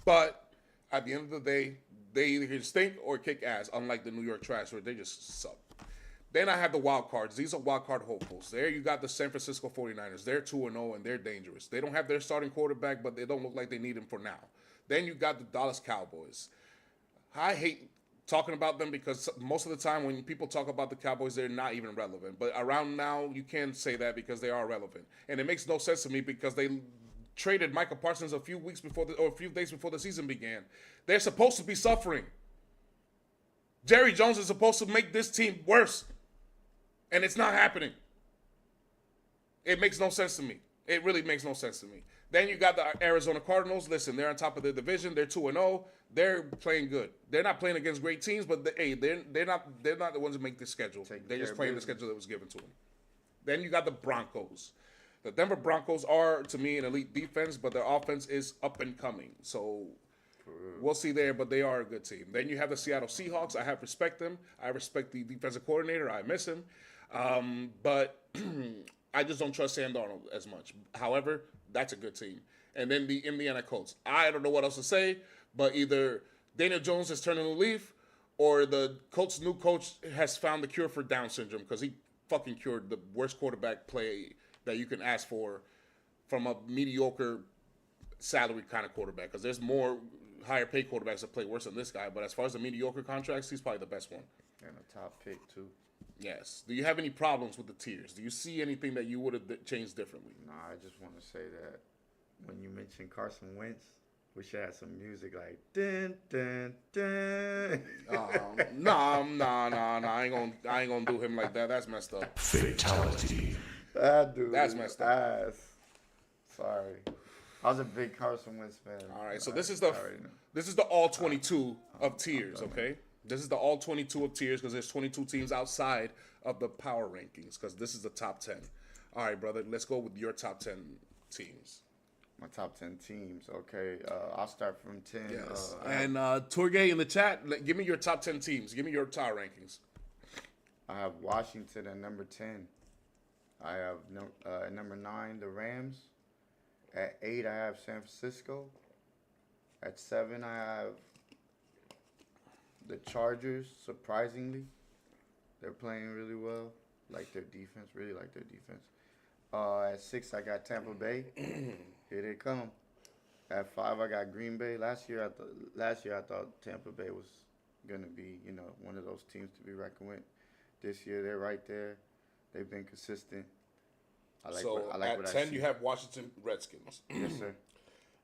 But at the end of the day, they either can stink or kick ass, unlike the New York Trash, where they just suck. Then I have the wild cards. These are wild card hopefuls. There you got the San Francisco 49ers. They're 2-0, and they're dangerous. They don't have their starting quarterback, but they don't look like they need him for now. Then you got the Dallas Cowboys. I hate talking about them because most of the time when people talk about the Cowboys, they're not even relevant. But around now, you can say that because they are relevant. And it makes no sense to me because they traded Michael Parsons a few days before the season began. They're supposed to be suffering. Jerry Jones is supposed to make this team worse. And it's not happening. It makes no sense to me. It really makes no sense to me. Then you got the Arizona Cardinals. Listen, they're on top of their division. They're 2-0. They're playing good. They're not playing against great teams, but they're not the ones that make the schedule. They're just playing the schedule that was given to them. Then you got the Broncos. The Denver Broncos are, to me, an elite defense, but their offense is up and coming. So we'll see there, but they are a good team. Then you have the Seattle Seahawks. I have respect them. I respect the defensive coordinator. I miss him. But I just don't trust Sam Darnold as much. However, that's a good team. And then the Indiana Colts. I don't know what else to say, but either Daniel Jones has turned a new leaf or the Colts' new coach has found the cure for Down syndrome because he fucking cured the worst quarterback play that you can ask for from a mediocre salary kind of quarterback. Because there's more higher paid quarterbacks that play worse than this guy. But as far as the mediocre contracts, he's probably the best one. And a top pick, too. Yes. Do you have any problems with the tiers? Do you see anything that you would have changed differently? Nah, I just want to say that when you mentioned Carson Wentz, we should have some music like dun dun dun. Nah. I ain't gonna do him like that. That's messed up. Fatality. That dude. That's messed up. Ass. Sorry, I was a big Carson Wentz fan. All right, so this is the all 22 of tiers. Okay, This is the all 22 of tiers because there's 22 teams outside of the power rankings because this is the top 10. All right, brother, let's go with your top 10 teams. My top 10 teams. Okay, I'll start from 10. Yes. And Torgay in the chat, give me your top 10 teams. Give me your power rankings. I have Washington at number 10. I have at number 9, the Rams. At 8, I have San Francisco. At 7, I have the Chargers, surprisingly. They're playing really well. Like their defense, really like their defense. At 6, I got Tampa Bay. Here they come. At 5, I got Green Bay. Last year, I thought Tampa Bay was gonna be, one of those teams to be reckoned with. This year, they're right there. They've been consistent. At 10, you have Washington Redskins. Yes, sir.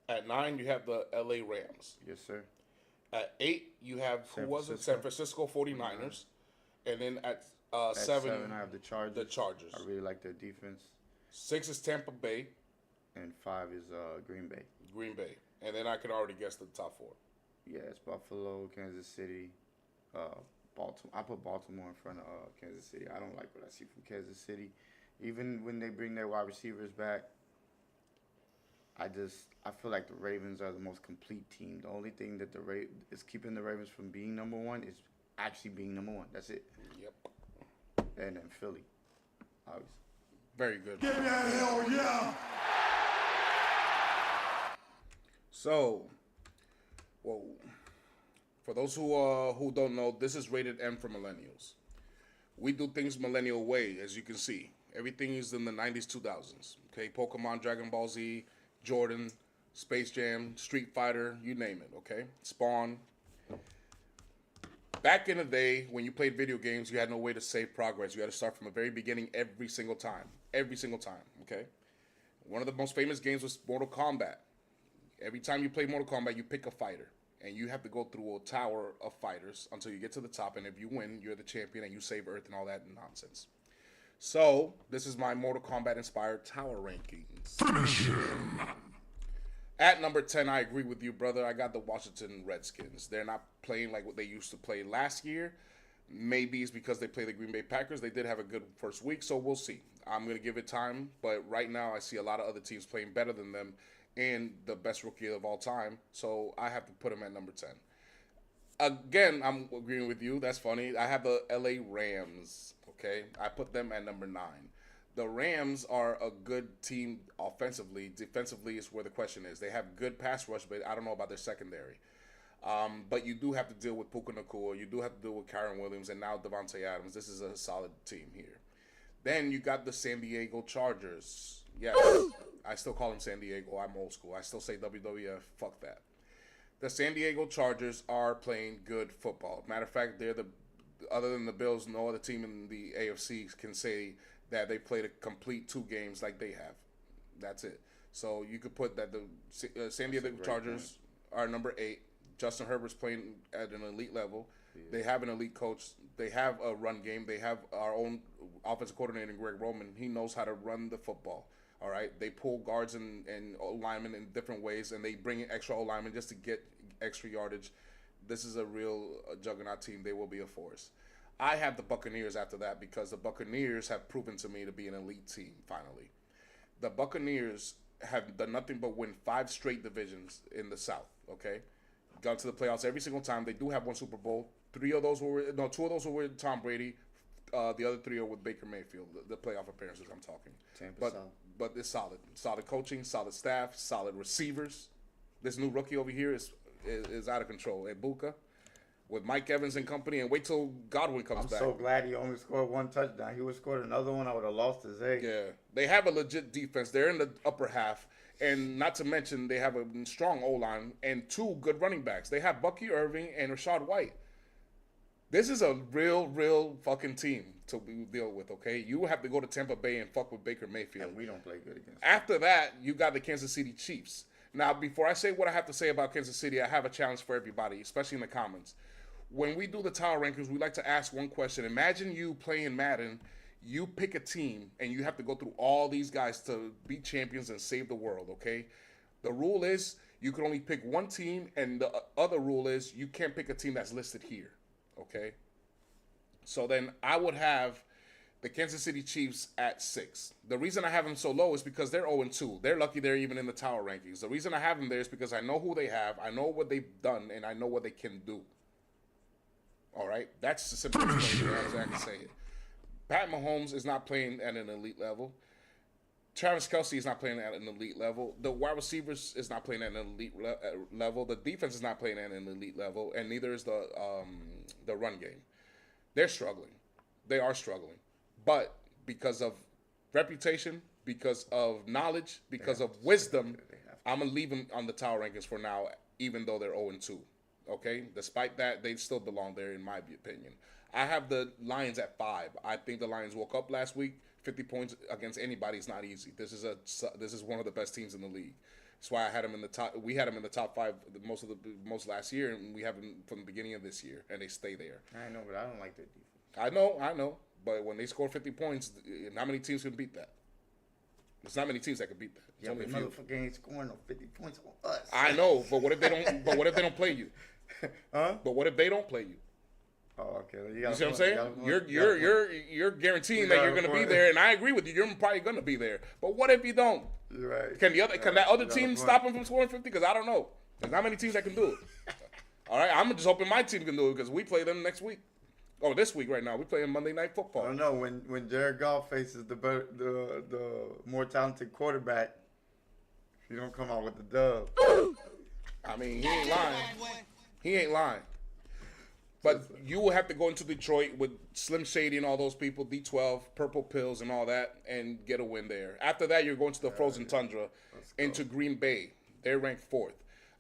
At 9, you have the LA Rams. Yes, sir. At 8, you have San Francisco 49ers. And then at 7, I have the Chargers. I really like their defense. 6 is Tampa Bay. And 5 is Green Bay. And then I can already guess the top 4. Yeah, it's Buffalo, Kansas City, Baltimore. I put Baltimore in front of Kansas City. I don't like what I see from Kansas City. Even when they bring their wide receivers back, I feel like the Ravens are the most complete team. The only thing that is keeping the Ravens from being number 1 is actually being number 1. That's it. Yep. And then Philly, obviously. Very good. Give me a hell yeah! So, for those who don't know, this is rated M for millennials. We do things millennial way, as you can see. Everything is in the 90s, 2000s. Okay, Pokemon, Dragon Ball Z, Jordan, Space Jam, Street Fighter, you name it. Okay, Spawn. Back in the day, when you played video games, you had no way to save progress. You had to start from the very beginning every single time. Okay? One of the most famous games was Mortal Kombat. Every time you play Mortal Kombat, you pick a fighter. And you have to go through a tower of fighters until you get to the top. And if you win, you're the champion and you save Earth and all that nonsense. So, this is my Mortal Kombat-inspired tower rankings. Finish him! At number 10, I agree with you, brother. I got the Washington Redskins. They're not playing like what they used to play last year. Maybe it's because they play the Green Bay Packers. They did have a good first week, so we'll see. I'm going to give it time, but right now I see a lot of other teams playing better than them and the best rookie of all time, so I have to put them at number 10. Again, I'm agreeing with you. That's funny. I have the LA Rams, okay? I put them at number 9. The Rams are a good team offensively. Defensively is where the question is. They have good pass rush, but I don't know about their secondary. But you do have to deal with Puka Nacua. You do have to deal with Kyron Williams and now Devontae Adams. This is a solid team here. Then you got the San Diego Chargers. Yes, I still call them San Diego. I'm old school. I still say WWF. Fuck that. The San Diego Chargers are playing good football. Matter of fact, they're other than the Bills, no other team in the AFC can say that they played a complete 2 games like they have. That's it. So you could put that the San Diego Chargers are number 8. Justin Herbert's playing at an elite level. Yeah. They have an elite coach. They have a run game. They have our own offensive coordinator, Greg Roman. He knows how to run the football. All right. They pull guards and linemen in different ways, and they bring in extra linemen just to get extra yardage. This is a real juggernaut team. They will be a force. I have the Buccaneers after that because the Buccaneers have proven to me to be an elite team, finally. The Buccaneers have done nothing but win 5 straight divisions in the South, okay? Got to the playoffs every single time. They do have 1 Super Bowl. 2 of those were with Tom Brady. The other 3 are with Baker Mayfield, the playoff appearances I'm talking. But it's solid. Solid coaching, solid staff, solid receivers. This new rookie over here is out of control. Ibuka. With Mike Evans and company, and wait till Godwin comes back. I'm so glad he only scored 1 touchdown. He would have scored another one, I would have lost his egg. Yeah, they have a legit defense. They're in the upper half, and not to mention they have a strong O-line and 2 good running backs. They have Bucky Irving and Rashad White. This is a real fucking team to deal with, okay? You have to go to Tampa Bay and fuck with Baker Mayfield. And we don't play good against them. After that, you got the Kansas City Chiefs. Now, before I say what I have to say about Kansas City, I have a challenge for everybody, especially in the comments. When we do the tower rankings, we like to ask one question. Imagine you playing Madden, you pick a team, and you have to go through all these guys to be champions and save the world, okay? The rule is you can only pick one team, and the other rule is you can't pick a team that's listed here, Okay. So then I would have the Kansas City Chiefs at 6. The reason I have them so low is because they're 0-2. They're lucky they're even in the tower rankings. The reason I have them there is because I know who they have, I know what they've done, and I know what they can do. All right? That's the simplest way I can say it. Pat Mahomes is not playing at an elite level. Travis Kelce is not playing at an elite level. The wide receivers is not playing at an elite level. The defense is not playing at an elite level, and neither is the run game. They're struggling. They are struggling. But because of reputation, because of knowledge, because of wisdom, I'm going to leave them on the tower rankings for now, even though they're 0-2. Okay? Despite that, they still belong there, in my opinion. I have the Lions at 5. I think the Lions woke up last week. 50 points against anybody is not easy. This is one of the best teams in the league. That's why I had them in the top. We had them in the top 5 most last year, and we have them from the beginning of this year, and they stay there. I know, but I don't like their defense. I know. But when they score 50 points, not many teams can beat that. There's not many teams that can beat that. Yeah, but motherfucker ain't scoring no 50 points on us. I know, but what if they don't? But what if they don't play you? Huh? But what if they don't play you? Oh, okay. You see what I'm saying? You're guaranteeing that you're gonna be there, and I agree with you. You're probably gonna be there. But what if you don't? You're right. Can that other team stop him from scoring 50? Because I don't know. There's not many teams that can do it. All right, I'm just hoping my team can do it because we play them next week. Oh, this week right now we playing Monday Night Football. I don't know when Jared Goff faces the more talented quarterback, he don't come out with the dub. I mean, he ain't lying. But you will have to go into Detroit with Slim Shady and all those people, D12, Purple Pills, and all that, and get a win there. After that, you're going to the frozen tundra into Green Bay. They're ranked 4th.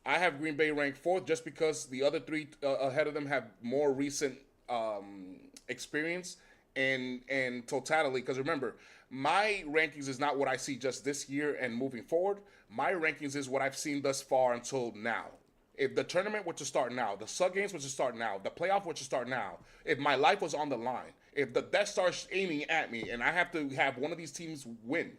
I have Green Bay ranked 4th just because the other 3 ahead of them have more recent experience and totality. Because remember, my rankings is not what I see just this year and moving forward. My rankings is what I've seen thus far until now. If the tournament were to start now, the sub games were to start now, the playoff were to start now, if my life was on the line, if the Death Star's aiming at me and I have to have one of these teams win,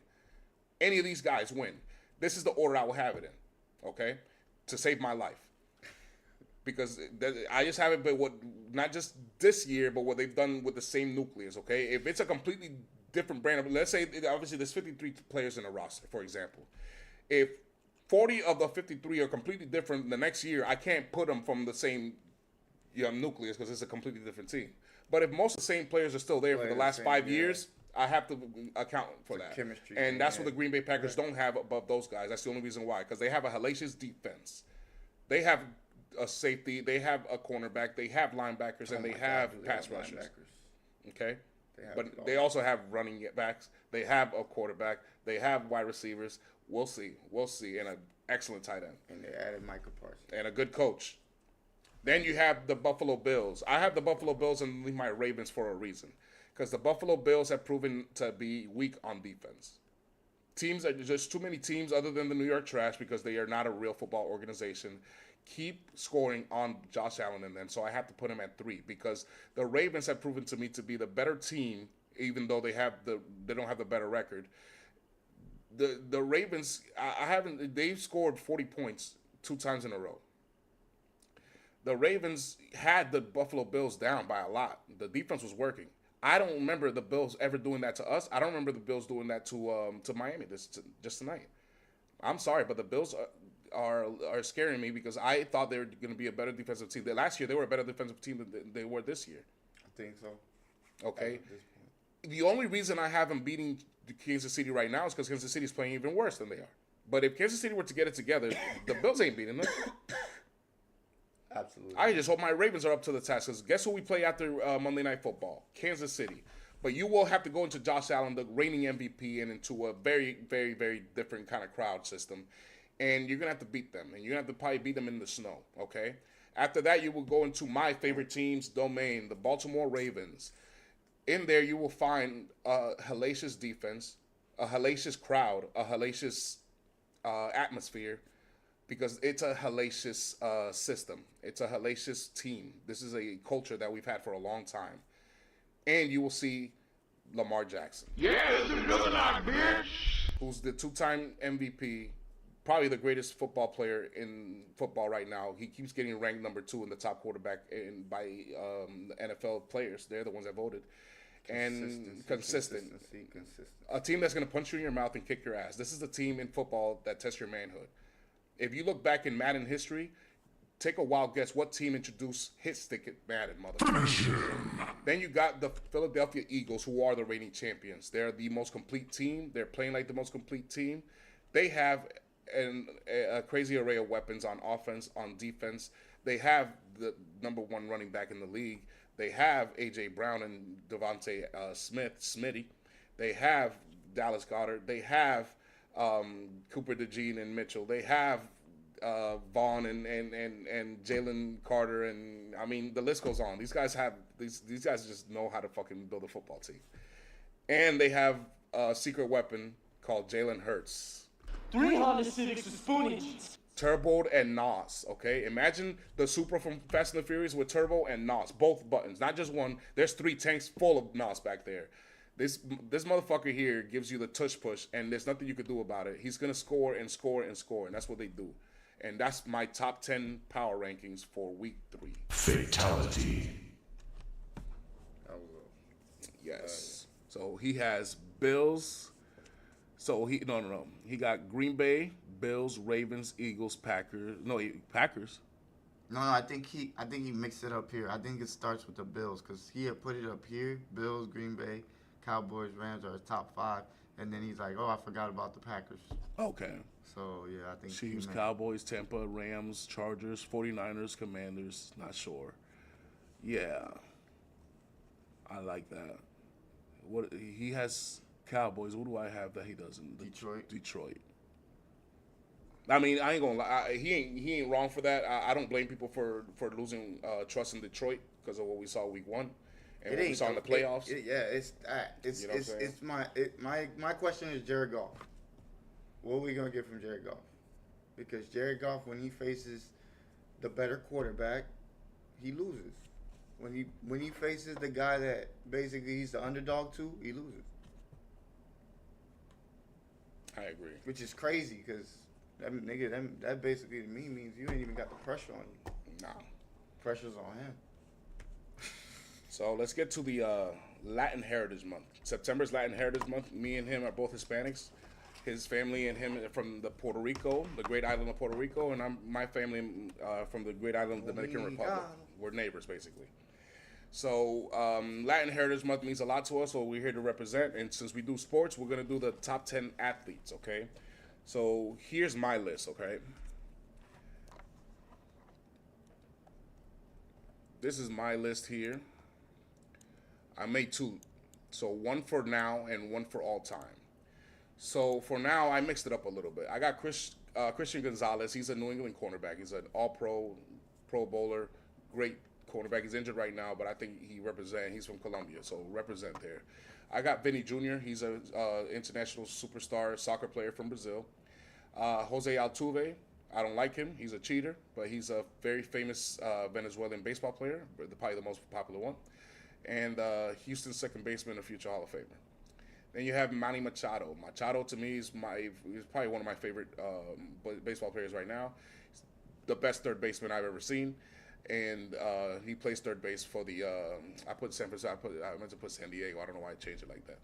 any of these guys win, this is the order I will have it in, okay, to save my life. Because I just have it, but not just this year, but what they've done with the same nucleus, okay? If it's a completely different brand, let's say, obviously, there's 53 players in a roster, for example. If 40 of the 53 are completely different the next year, I can't put them from the same nucleus because it's a completely different team. But if most of the same players are still there for the last 5 years, I have to account for that. Chemistry and that's what the Green Bay Packers don't have above those guys. That's the only reason why. Because they have a hellacious defense. They have a safety. They have a cornerback. They have linebackers. And they have pass rushers. Okay? But they also have running backs. They have a quarterback. They have wide receivers. We'll see. And an excellent tight end. And they added Micah Parsons. And a good coach. Then you have the Buffalo Bills. I have the Buffalo Bills and leave my Ravens for a reason. Because the Buffalo Bills have proven to be weak on defense. There's too many teams other than the New York Trash because they are not a real football organization. Keep scoring on Josh Allen and them. So I have to put him at 3 because the Ravens have proven to me to be the better team, even though they don't have the better record. The Ravens, they've scored 40 points 2 times in a row. The Ravens had the Buffalo Bills down by a lot. The defense was working. I don't remember the Bills ever doing that to us. I don't remember the Bills doing that to Miami just tonight. I'm sorry, but the Bills are scaring me because I thought they were going to be a better defensive team. Last year, they were a better defensive team than they were this year. I think so. Okay. The only reason I have them beating Kansas City right now is because Kansas City is playing even worse than they are. But if Kansas City were to get it together, the Bills ain't beating them. Absolutely. I just hope my Ravens are up to the task. Because guess who we play after Monday Night Football? Kansas City. But you will have to go into Josh Allen, the reigning MVP, and into a very, very, very different kind of crowd system. And you're going to have to beat them. And you're going to have to probably beat them in the snow, okay? After that, you will go into my favorite team's domain, the Baltimore Ravens. In there, you will find a hellacious defense, a hellacious crowd, a hellacious atmosphere, because it's a hellacious system. It's a hellacious team. This is a culture that we've had for a long time. And you will see Lamar Jackson. Yeah, it's another knock, bitch. Who's the 2-time MVP, probably the greatest football player in football right now. He keeps getting ranked number 2 in the top quarterback by the NFL players. They're the ones that voted. And consistent. A team that's going to punch you in your mouth and kick your ass. This is the team in football that tests your manhood. If you look back in Madden history, take a wild guess what team introduced hit stick at Madden, motherfucker. Then you got the Philadelphia Eagles, who are the reigning champions. They're the most complete team. They're playing like the most complete team. They have a crazy array of weapons on offense, on defense. They have the number 1 running back in the league. They have A.J. Brown and Devontae Smitty. They have Dallas Goedert. They have Cooper DeJean and Mitchell. They have Vaughn and Jalen Carter, and I mean the list goes on. These guys just know how to fucking build a football team, and they have a secret weapon called Jalen Hurts. 3 Honda Civics with spoon engines. Turboed and NOS, okay? Imagine the Supra from Fast and the Furious with turbo and NOS, both buttons, not just one. There's 3 tanks full of NOS back there. This motherfucker here gives you the tush push, and there's nothing you could do about it. He's gonna score and score and score, and that's what they do. And that's my top 10 power rankings for week 3. Fatality. Yes. So he has Bills. So no. He got Green Bay, Bills, Ravens, Eagles, Packers. No, Packers. No, I think he mixed it up here. I think it starts with the Bills because he had put it up here. Bills, Green Bay, Cowboys, Rams are his top 5, and then he's like, oh, I forgot about the Packers. Okay. So yeah, I think Chiefs, Cowboys, Tampa, Rams, Chargers, 49ers, Commanders. Not sure. Yeah. I like that. What he has Cowboys. What do I have that he doesn't? Detroit. I mean, I ain't gonna lie. He ain't wrong for that. I don't blame people for losing trust in Detroit because of what we saw week 1 and what we saw in the playoffs. It's You know what I'm saying? my question is Jared Goff. What are we gonna get from Jared Goff? Because Jared Goff, when he faces the better quarterback, he loses. When he faces the guy that basically he's the underdog to, he loses. I agree. Which is crazy because that basically to me means you ain't even got the pressure on you. Nah. Pressure's on him. So let's get to the Latin Heritage Month. September's Latin Heritage Month. Me and him are both Hispanics. His family and him are from the Puerto Rico, the great island of Puerto Rico, and my family from the great island of the Dominican Republic. We're neighbors, basically. So Latin Heritage Month means a lot to us, so we're here to represent. And since we do sports, we're going to do the top 10 athletes, okay? So here's my list, okay? This is my list here. I made 2. So one for now and one for all time. So for now, I mixed it up a little bit. I got Christian Gonzalez. He's a New England cornerback. He's an all-pro, Pro Bowler, great cornerback. He's injured right now, but I think he's from Colombia, so represent there. I got Vinny Jr. He's a international superstar soccer player from Brazil. Jose Altuve. I don't like him. He's a cheater, but he's a very famous Venezuelan baseball player, probably the most popular one. And Houston's second baseman, a future Hall of Famer. Then you have Manny Machado. Machado, to me, is probably one of my favorite baseball players right now. He's the best third baseman I've ever seen. And he plays third base for the I meant to put San Diego. I don't know why I changed it like that.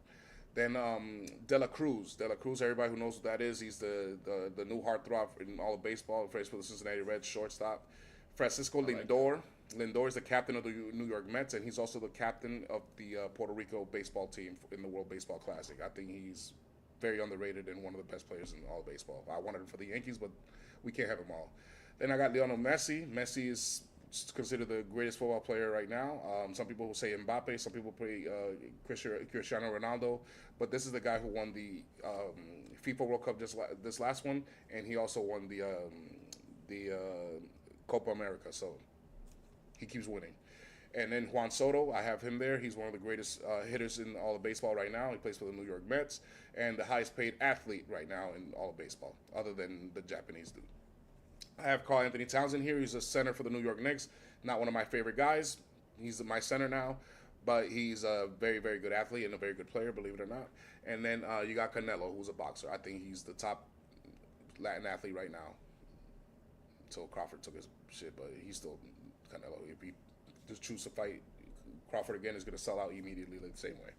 Then De La Cruz. Everybody who knows what that is, he's the new heartthrob in all of baseball. Plays for the Cincinnati Reds, shortstop. Francisco Lindor. Lindor is the captain of the New York Mets, and he's also the captain of the Puerto Rico baseball team in the World Baseball Classic. I think he's very underrated and one of the best players in all of baseball. I wanted him for the Yankees, but we can't have them all. Then I got Lionel Messi. Messi is considered the greatest football player right now. Some people will say Mbappe. Some people say Cristiano Ronaldo. But this is the guy who won the FIFA World Cup this last one, and he also won the Copa America. So he keeps winning. And then Juan Soto, I have him there. He's one of the greatest hitters in all of baseball right now. He plays for the New York Mets, and the highest paid athlete right now in all of baseball, other than the Japanese dude. I have Karl Anthony Towns in here. He's a center for the New York Knicks. Not one of my favorite guys. He's my center now, but he's a very, very good athlete and a very good player, believe it or not. And then you got Canelo, who's a boxer. I think he's the top Latin athlete right now. Until Crawford took his shit, but he's still Canelo. If he just choose to fight Crawford again, is going to sell out immediately the same way.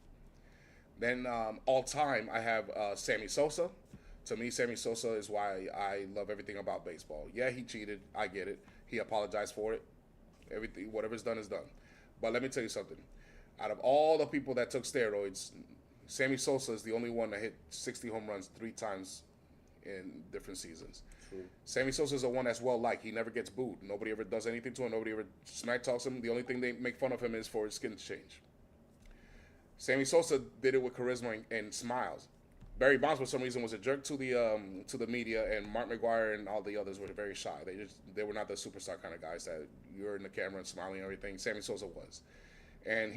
Then all time, I have Sammy Sosa. To me, Sammy Sosa is why I love everything about baseball. Yeah, he cheated. I get it. He apologized for it. Everything, whatever's done is done. But let me tell you something. Out of all the people that took steroids, Sammy Sosa is the only one that hit 60 home runs 3 times in different seasons. True. Sammy Sosa is the one that's well liked. He never gets booed. Nobody ever does anything to him. Nobody ever smack talks him. The only thing they make fun of him is for his skin change. Sammy Sosa did it with charisma and smiles. Barry Bonds, for some reason, was a jerk to the media, and Mark McGwire and all the others were very shy. They were not the superstar kind of guys that you're in the camera and smiling and everything. Sammy Sosa was, and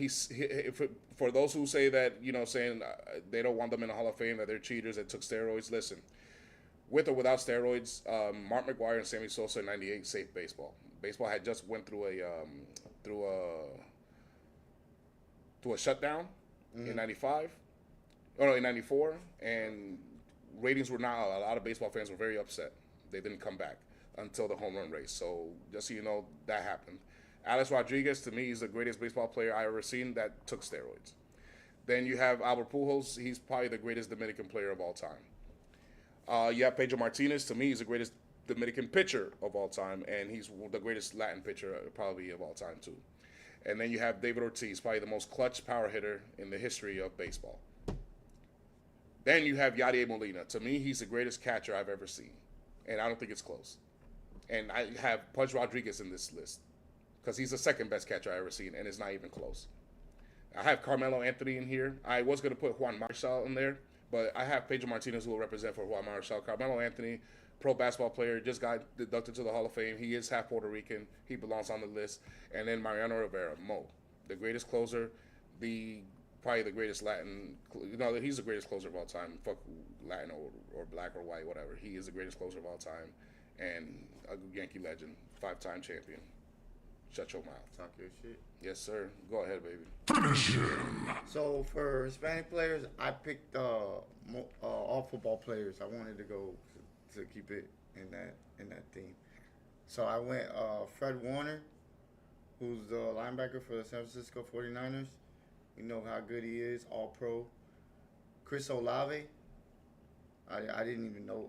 for those who say that, saying they don't want them in the Hall of Fame, that they're cheaters that took steroids. Listen, with or without steroids, Mark McGwire and Sammy Sosa in '98 saved baseball. Baseball had just went through a shutdown in '95. Oh no, in '94, and ratings were not. A lot of baseball fans were very upset. They didn't come back until the home run race. So just so you know, that happened. Alex Rodriguez, to me, is the greatest baseball player I ever seen that took steroids. Then you have Albert Pujols. He's probably the greatest Dominican player of all time. You have Pedro Martinez. To me, he's the greatest Dominican pitcher of all time, and he's the greatest Latin pitcher probably of all time too. And then you have David Ortiz, probably the most clutch power hitter in the history of baseball. Then you have Yadier Molina. To me, he's the greatest catcher I've ever seen, and I don't think it's close. And I have Pudge Rodriguez in this list because he's the second best catcher I've ever seen, and it's not even close. I have Carmelo Anthony in here. I was going to put Juan Marichal in there, but I have Pedro Martinez who will represent for Juan Marichal. Carmelo Anthony, pro basketball player, just got inducted to the Hall of Fame. He is half Puerto Rican. He belongs on the list. And then Mariano Rivera, Mo, the greatest closer, probably the greatest Latin. He's the greatest closer of all time. Fuck Latin or black or white, whatever. He is the greatest closer of all time, and a Yankee legend, 5-time champion. Shut your mouth. Talk your shit. Yes, sir. Go ahead, baby. Finish him. So for Hispanic players, I picked all football players. I wanted to go to keep it in that theme. So I went Fred Warner, who's the linebacker for the San Francisco 49ers. You know how good he is, all pro. Chris Olave. I didn't even know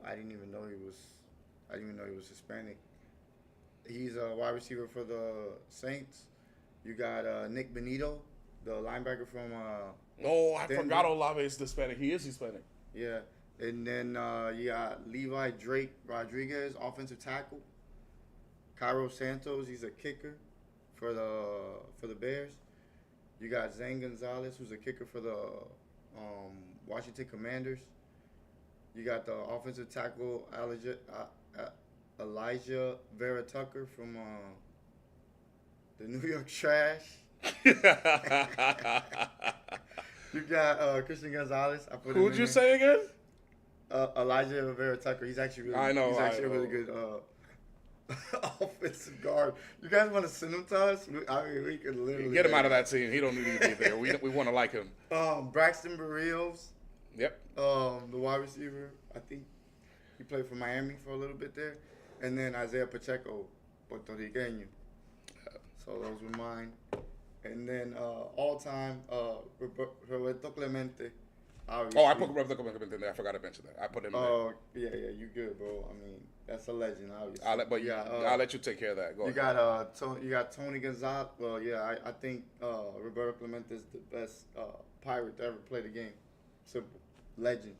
he was Hispanic. He's a wide receiver for the Saints. You got Nick Benito, the linebacker from I Denver. forgot Olave is Hispanic. He is Hispanic. Yeah. And then you got Levi Drake Rodriguez, offensive tackle. Cairo Santos, he's a kicker for the Bears. You got Zane Gonzalez, who's a kicker for the Washington Commanders. You got the offensive tackle Elijah Vera Tucker from the New York Trash. You got Christian Gonzalez. Who'd you say again? Elijah Vera Tucker. He's actually really, I know. He's actually a really good offensive guard. You guys want to send him to us? I mean, we could literally get him out of that team. He don't need to be there. We want to like him. Braxton Berrios. Yep. The wide receiver. I think he played for Miami for a little bit there, and then Isaiah Pacheco, Puerto Riqueño. So those were mine. And then all time Roberto Clemente. Obviously. Oh, I put Roberto Clemente in there. I forgot to mention that. I put him in there. Oh, yeah, you good, bro. I mean, that's a legend, obviously. I'll let you take care of that. Go ahead. You got Tony Gonzalez. Well, yeah, I think Roberto Clemente is the best Pirate to ever play the game. Simple. Legend.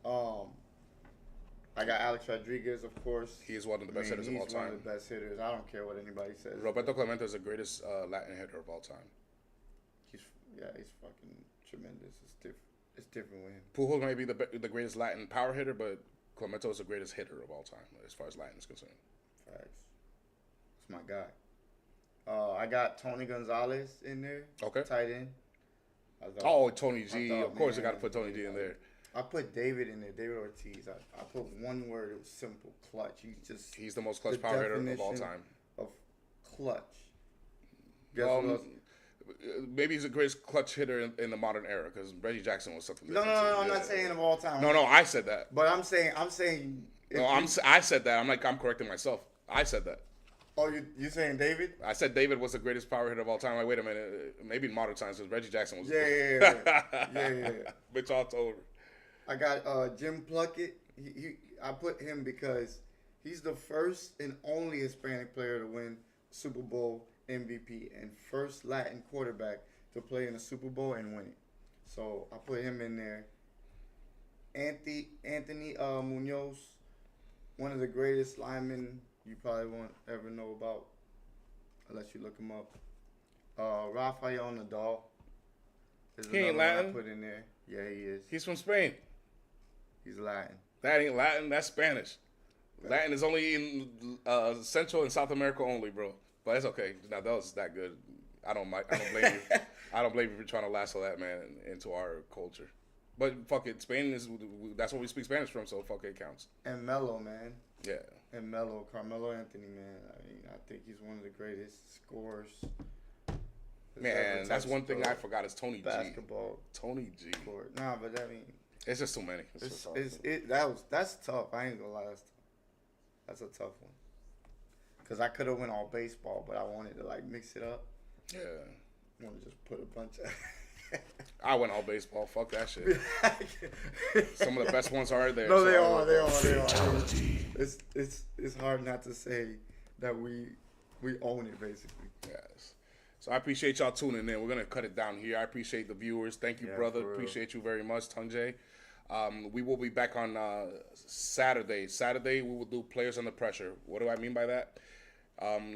I got Alex Rodriguez, of course. He is one of the best hitters of all time. He's one of the best hitters. I don't care what anybody says. Roberto Clemente is the greatest Latin hitter of all time. He's fucking tremendous. It's different with him. Pujols may be the greatest Latin power hitter, but Clemente is the greatest hitter of all time as far as Latin is concerned. Facts. It's my guy. I got Tony Gonzalez in there. Okay. Tight end. Tony G. Of course, I got to put Tony G in there. I put David in there, David Ortiz. I put one word. It was simple. Clutch. He's the most clutch power hitter of all time. Of clutch. Maybe he's the greatest clutch hitter in the modern era because Reggie Jackson was something No, different. I'm not saying of all time. No, I said that. But I'm saying if No, you- I said that. I'm correcting myself. I said that. Oh, you saying David? I said David was the greatest power hitter of all time. Like, wait a minute. Maybe in modern times, because Reggie Jackson was. Yeah. Bitch, all over. I got Jim Plunkett. I put him because he's the first and only Hispanic player to win Super Bowl MVP and first Latin quarterback to play in a Super Bowl and win it. So I put him in there. Anthony Munoz, one of the greatest linemen you probably won't ever know about unless you look him up. Rafael Nadal is He ain't another one Latin? I put in there. Yeah, he is. He's from Spain. He's Latin. That ain't Latin. That's Spanish. Latin is only in Central and South America only, bro. But it's okay. Nadal's that good. I don't blame you. I don't blame you for trying to lasso that man into our culture. But fuck it, Spain that's where we speak Spanish from, so fuck it, counts. And Melo, man. Yeah. And Carmelo Anthony, man. I mean, I think he's one of the greatest scorers. Man, that's one thing I forgot is Tony G. Basketball Tony G. court. Nah, but I mean, It's just too many. that's tough. I ain't gonna lie, that's a tough one. Cause I could have went all baseball, but I wanted to like mix it up. Yeah. I want to just put a bunch of. I went all baseball. Fuck that shit. Some of the best ones are there. No, so they I are. went- They are. It's hard not to say that we own it basically. Yes. So I appreciate y'all tuning in. We're gonna cut it down here. I appreciate the viewers. Thank you, Yeah, brother. for real. Appreciate you very much, Tunjay. We will be back on Saturday. Saturday we will do Players Under Pressure. What do I mean by that?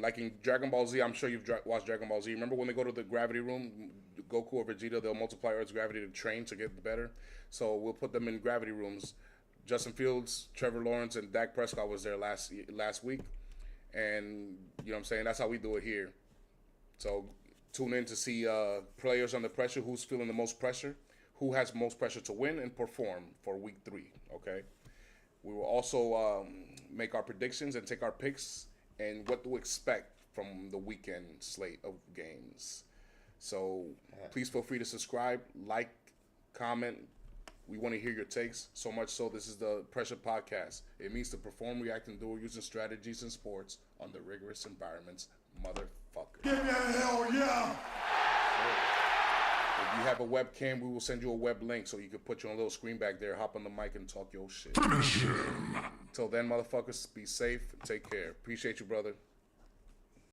Like in Dragon Ball Z, I'm sure you've watched Dragon Ball Z. Remember when they go to the gravity room, Goku or Vegeta, they'll multiply Earth's gravity to train to get better. So we'll put them in gravity rooms. Justin Fields, Trevor Lawrence, and Dak Prescott was there last week. And, you know what I'm saying, that's how we do it here. So tune in to see Players Under Pressure, who's feeling the most pressure, who has most pressure to win and perform for week 3, okay? We will also make our predictions and take our picks and what to expect from the weekend slate of games. So please feel free to subscribe, like, comment. We want to hear your takes. So much so, this is the Pressure Podcast. It means to perform, react, and do using strategies and sports under rigorous environments, motherfucker. Give me a hell yeah! If you have a webcam, we will send you a web link so you can put your little screen back there, hop on the mic, and talk your shit. Till then, motherfuckers, be safe. Take care. Appreciate you, brother.